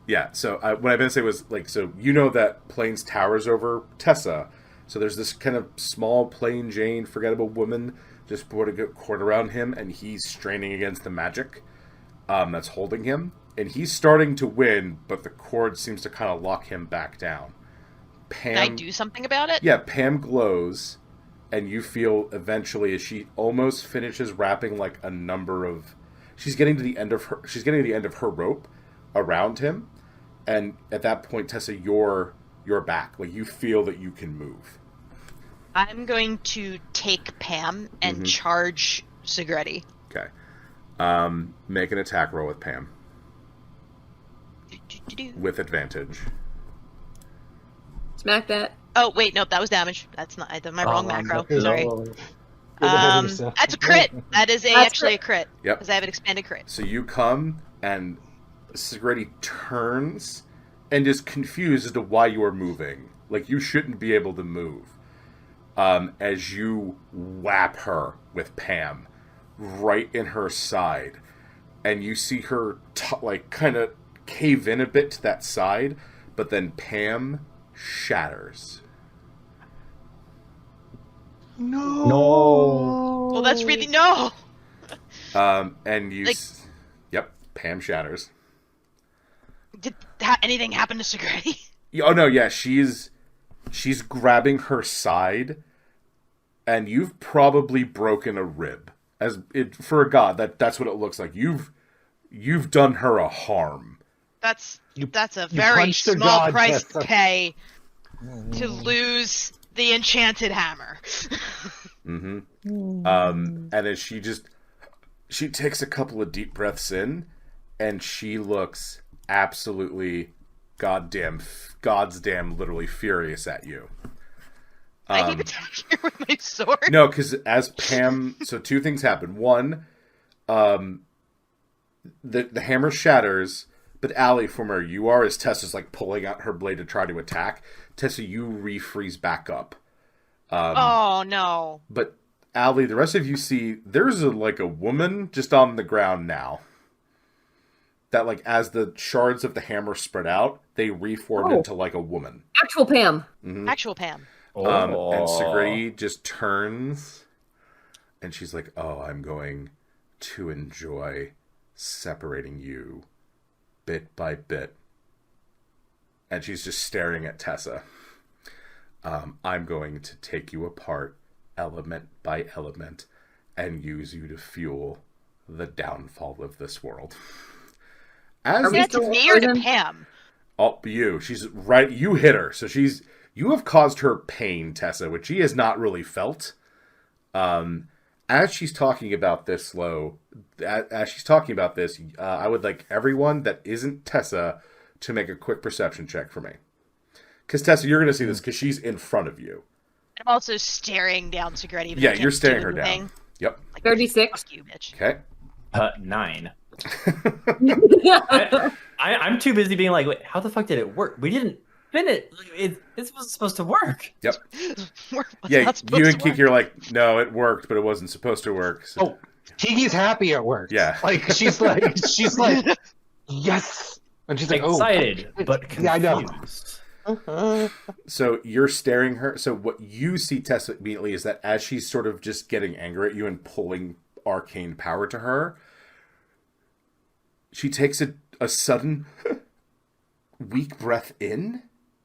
Yeah, so what I meant to say was, so you know that Plains towers over Tessa. So there's this kind of small, plain Jane, forgettable woman just putting a cord around him, and he's straining against the magic that's holding him. And he's starting to win, but the cord seems to kind of lock him back down. Pam, Can I do something about it? Yeah, Pam glows, and you feel eventually as she almost finishes wrapping like a number of... She's getting to the end of her rope around him, and at that point, Tessa, you're back. Like, you feel that you can move. I'm going to take Pam and charge Segretti. Okay. Make an attack roll with Pam. With advantage. Smack that. Oh, wait, nope, that was damage. That's not... I did my wrong macro. no. Sorry. Get ahead of yourself. That's a crit. That is actually a crit. Yep. Because I have an expanded crit. So you come, and Segretti turns and is confused as to why you are moving. Like, you shouldn't be able to move. As you whap her with Pam right in her side. And you see her, kind of cave in a bit to that side, but then Pam shatters. No. Well, that's really... No! And you... Like- Yep, Pam shatters. Did anything happen to Segretti? Oh, no, yeah, she's grabbing her side, and you've probably broken a rib. For a god, that's what it looks like. You've done her a harm. That's a you very punched a small god, price Tessa. to pay to lose the enchanted hammer. And as she takes a couple of deep breaths in, and she looks absolutely God's damn literally furious at you. I keep attacking her with my sword. No, because as Pam, so two things happen. One, the hammer shatters, but Allie, from where you are, as Tessa's like pulling out her blade to try to attack, Tessa, you refreeze back up. Oh no! But Allie, the rest of you see there's a woman just on the ground now. That like as the shards of the hammer spread out, they reformed into like a woman. Actual Pam. Mm-hmm. Actual Pam. And Sigrady just turns, and she's like, "Oh, I'm going to enjoy separating you bit by bit." And she's just staring at Tessa. I'm going to take you apart element by element and use you to fuel the downfall of this world. Are we That's still me or to frozen? Pam? Oh, you. She's right. You hit her. So you have caused her pain, Tessa, which she has not really felt. As she's talking about this, I would like everyone that isn't Tessa to make a quick perception check for me. Because Tessa, you're going to see this because she's in front of you. I'm also staring down Sigrady. Yeah, you're staring her down. Yep. Like, 36. Fuck you, bitch. Okay. 9. I'm too busy being like, wait, how the fuck did it work? We didn't finish. It was supposed to work. Yep. What's Yeah, not supposed you and to Kiki work? are like, no, it worked, but it wasn't supposed to work. So... Oh, Kiki's happy it worked. Yeah. Like she's like yes, and she's like Excited, but confused. Yeah, I know. So you're staring her. So what you see, Tessa, immediately is that as she's sort of just getting angry at you and pulling arcane power to her, she takes a sudden weak breath in,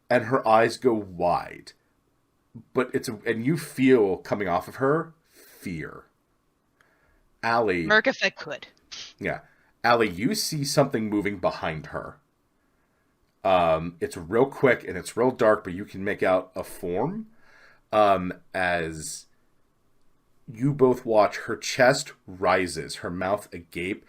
and her eyes go wide. But and you feel coming off of her fear. Allie, Merc if I could. yeah, Allie, you see something moving behind her. It's real quick and it's real dark, but you can make out a form. As you both watch, her chest rises, her mouth agape,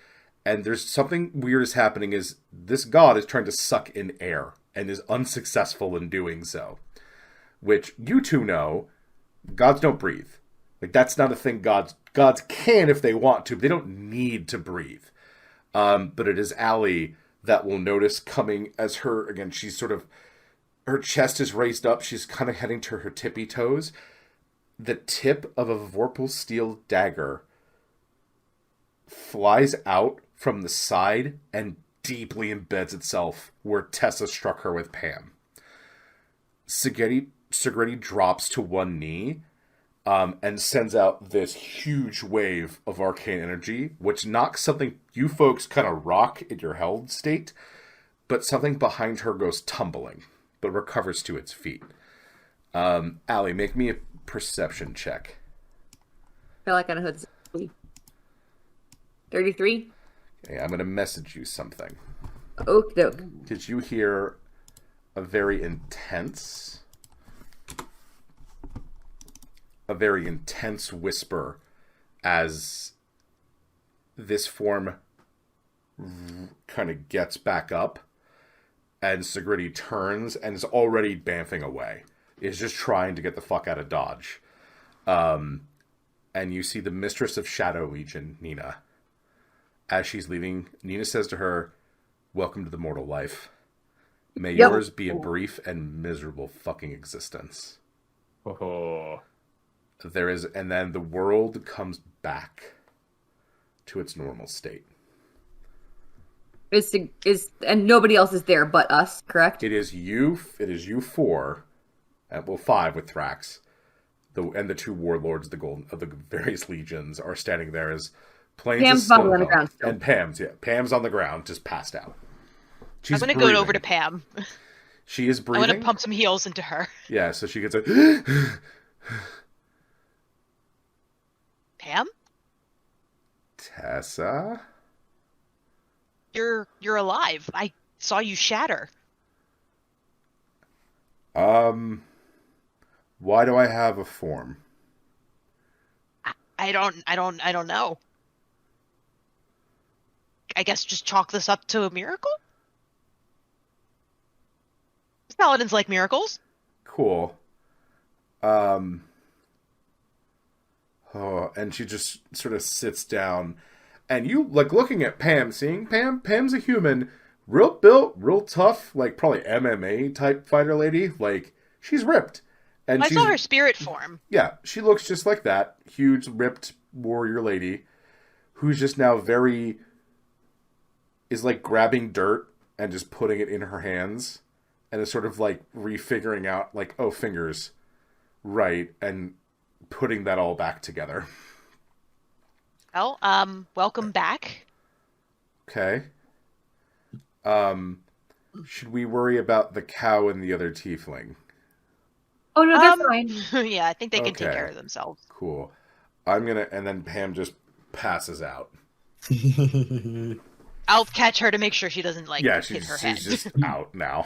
and there's something weird is happening. Is this god is trying to suck in air and is unsuccessful in doing so, which you two know, gods don't breathe. Like that's not a thing gods can if they want to, but they don't need to breathe. But it is Allie that will notice coming as her, again, she's sort of, her chest is raised up. She's kind of heading to her tippy toes. The tip of a vorpal steel dagger flies out from the side and deeply embeds itself where Tessa struck her with Pam. Sigrady drops to one knee and sends out this huge wave of arcane energy, which knocks something you folks kind of rock in your held state, but something behind her goes tumbling, but recovers to its feet. Allie, make me a perception check. I feel like I know who this is. 33? Okay, I'm going to message you something. Okie doke. Did you hear a very intense whisper as this form kind of gets back up, and Sigrady turns and is already bamfing away. Is just trying to get the fuck out of Dodge. And you see the Mistress of Shadow Legion, Nina. As she's leaving, Nina says to her, "Welcome to the mortal life. May yours be a brief and miserable fucking existence." Oh. And then the world comes back to its normal state. And nobody else is there but us, correct? It is you four, well, 5 with Thrax, and the 2 warlords of the various legions are standing there as planes Pam's body on the ground still. and Pam's on the ground, just passed out. She's I'm gonna breathing. go over to Pam. She is breathing. I'm gonna pump some heals into her. Yeah, so she gets a Pam? Tessa? You're alive. I saw you shatter. Why do I have a form? I don't know. I guess just chalk this up to a miracle? Paladins like miracles. Cool. Oh, and she just sort of sits down, and you like looking at Pam, seeing Pam. Pam's a human, real built, real tough, like probably MMA type fighter lady. Like she's ripped, and I saw her spirit form. Yeah, she looks just like that huge, ripped warrior lady, who's just now is like grabbing dirt and just putting it in her hands, and is sort of like refiguring out like, oh, fingers, right, and putting that all back together. Well, welcome back. Okay. Should we worry about the cow and the other tiefling? Oh no, they're fine. Yeah, I think they can Okay. take care of themselves. Cool. And then Pam just passes out. I'll catch her to make sure she doesn't hit her she's head. just out now.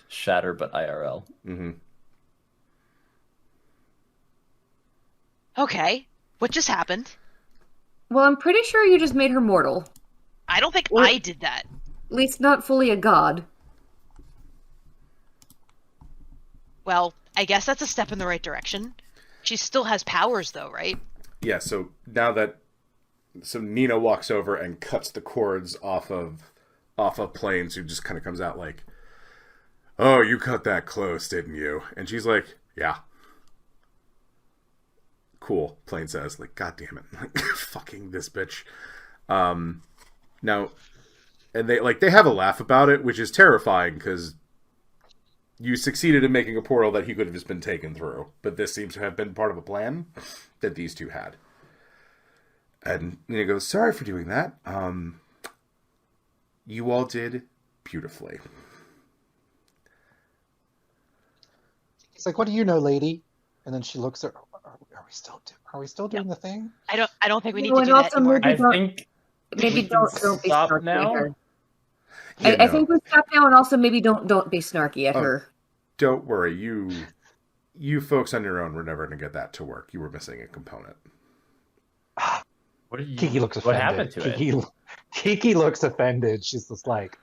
Shatter, but IRL. Mm-hmm. Okay, what just happened? Well, I'm pretty sure you just made her mortal. I don't think Or- I did that. At least not fully a god. Well, I guess that's a step in the right direction. She still has powers, though, right? Yeah, so Nina walks over and cuts the cords off of Plains, who just kind of comes out like, "Oh, you cut that close, didn't you?" And she's like, "Yeah." Cool, Plains says, like, "God damn it, like, fucking this bitch." Now, and they have a laugh about it, which is terrifying because you succeeded in making a portal that he could have just been taken through, but this seems to have been part of a plan that these two had. And Nina goes, "Sorry for doing that. You all did beautifully." He's like, "What do you know, lady?" And then she looks at, are we still doing the thing? I don't think we need No, to and do that also anymore. maybe I don't- think Maybe we don't can be stop snarky now? at her. Yeah, I no. think we stop now, and also maybe don't be snarky at Oh. her. Don't worry, you folks on your own were never going to get that to work. You were missing a component. What are you? Kiki looks What offended. happened to it? Kiki looks offended. She's just like,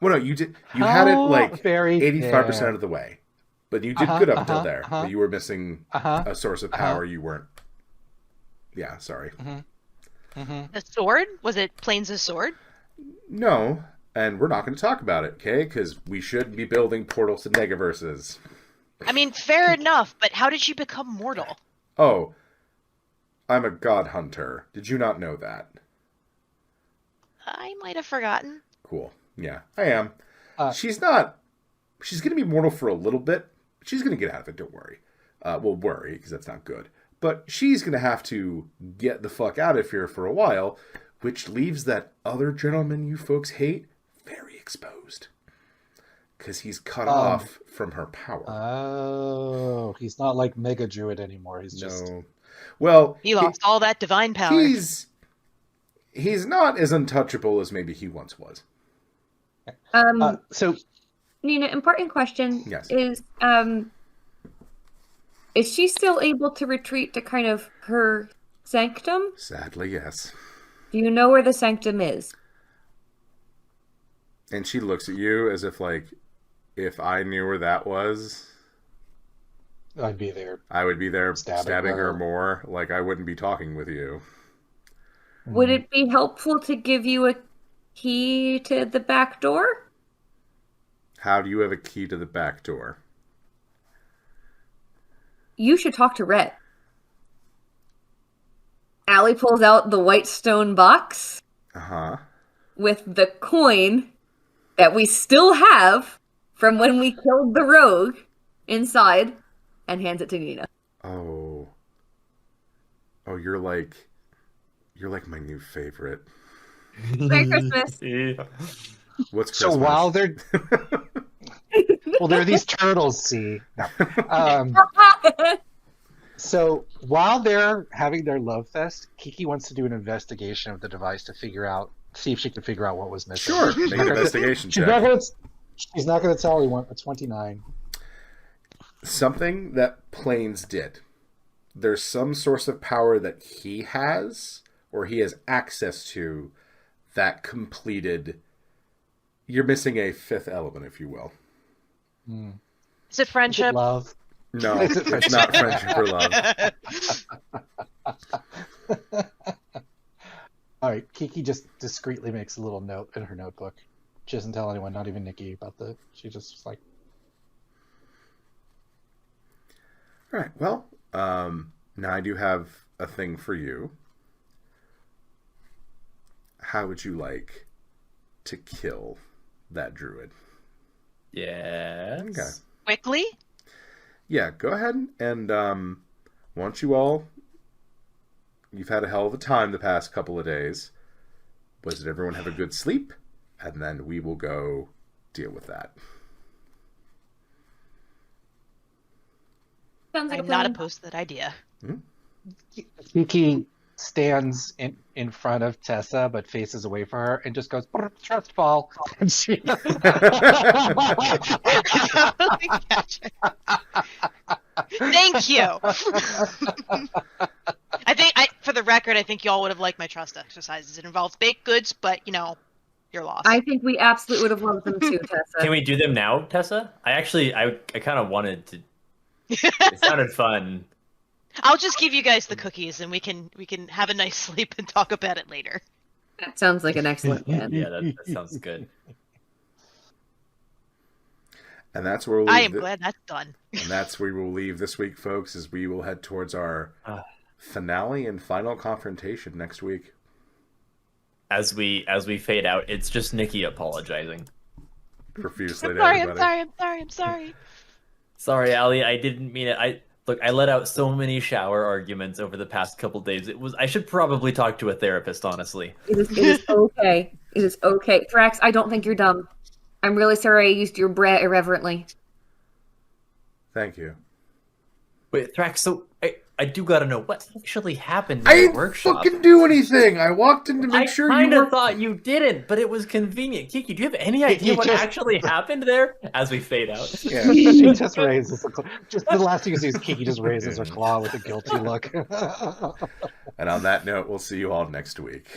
Well, no, you did. You had it like very 85% fair. of the way, but you did Uh-huh, good up until uh-huh, there. uh-huh. But you were missing Uh-huh. a source of power. You weren't. Yeah, sorry. The sword? Was it Plains' sword? No, and we're not going to talk about it, okay? Because we should be building portals to Negaverses. I mean, fair enough, but how did she become mortal? Oh, I'm a god hunter. Did you not know that? I might have forgotten. Cool. Yeah, I am. Uh, She's not. She's going to be mortal for a little bit. She's going to get out of it, don't worry. Well, worry, because that's not good. But she's going to have to get the fuck out of here for a while, which leaves that other gentleman you folks hate very exposed. Because he's cut off from her power. Oh, he's not like Mega Druid anymore. He's just No. Well, He lost all that divine power. he's not as untouchable as maybe he once was. so. Nina, important question Yes. is she still able to retreat to kind of her sanctum? Sadly, yes. Do you know where the sanctum is? And she looks at you as if, like, if I knew where that was, I'd be there. I would be there Stabbing stabbing her her. more. Like, I wouldn't be talking with you. Would it be helpful to give you a key to the back door? How do you have a key to the back door? You should talk to Rhett. Allie pulls out the white stone box Uh-huh. with the coin that we still have from when we killed the rogue inside and hands it to Nina. Oh. Oh, you're like my new favorite. Merry Christmas. Yeah. What's So Christmas? while they're there are these turtles. See, no. So while they're having their love fest, Kiki wants to do an investigation of the device to see if she can figure out what was missing. Sure, make an investigation She's check. not gonna tell anyone. A 29. Something that Plains did. There's some source of power that he has or he has access to that completed. You're missing a fifth element, if you will. Is it friendship? Love. No, it's not friendship or love. All right, Kiki just discreetly makes a little note in her notebook. She doesn't tell anyone, not even Nikki, about the. She just was like, All right. Well, now I do have a thing for you. How would you like to kill that druid? Yes. Okay. Quickly? Yeah, go ahead and why don't you all? You've had a hell of a time the past couple of days. Did everyone have a good sleep? And then we will go deal with that. Sounds like I'm a not plan. opposed to that idea. Kiki stands in front of Tessa, but faces away from her, and just goes, trust fall. And she... Thank you. For the record, I think y'all would have liked my trust exercises. It involves baked goods, but you're lost. I think we absolutely would have loved them too, Tessa. Can we do them now, Tessa? I kind of wanted to. It sounded fun. I'll just give you guys the cookies, and we can have a nice sleep and talk about it later. That sounds like an excellent plan. Yeah, that sounds good. And that's where we'll I am glad that's done. And that's where we'll leave this week, folks, as we will head towards our finale and final confrontation next week. As we fade out, it's just Nikki apologizing. Profusely I'm to sorry, everybody. I'm sorry. Sorry, Allie, I didn't mean it. I let out so many shower arguments over the past couple days. I should probably talk to a therapist, honestly. It is okay. It is okay. Thrax, I don't think you're dumb. I'm really sorry I used your brat irreverently. Thank you. Wait, Thrax, so I do gotta know what actually happened in I the didn't workshop. fucking do anything. I walked in to make sure I you kind of were. thought you didn't, but it was convenient. Kiki, do you have any idea what actually happened there? As we fade out. Yeah. She just raises the claw. Just the last thing you see is Kiki just raises her claw with a guilty look. And on that note, we'll see you all next week.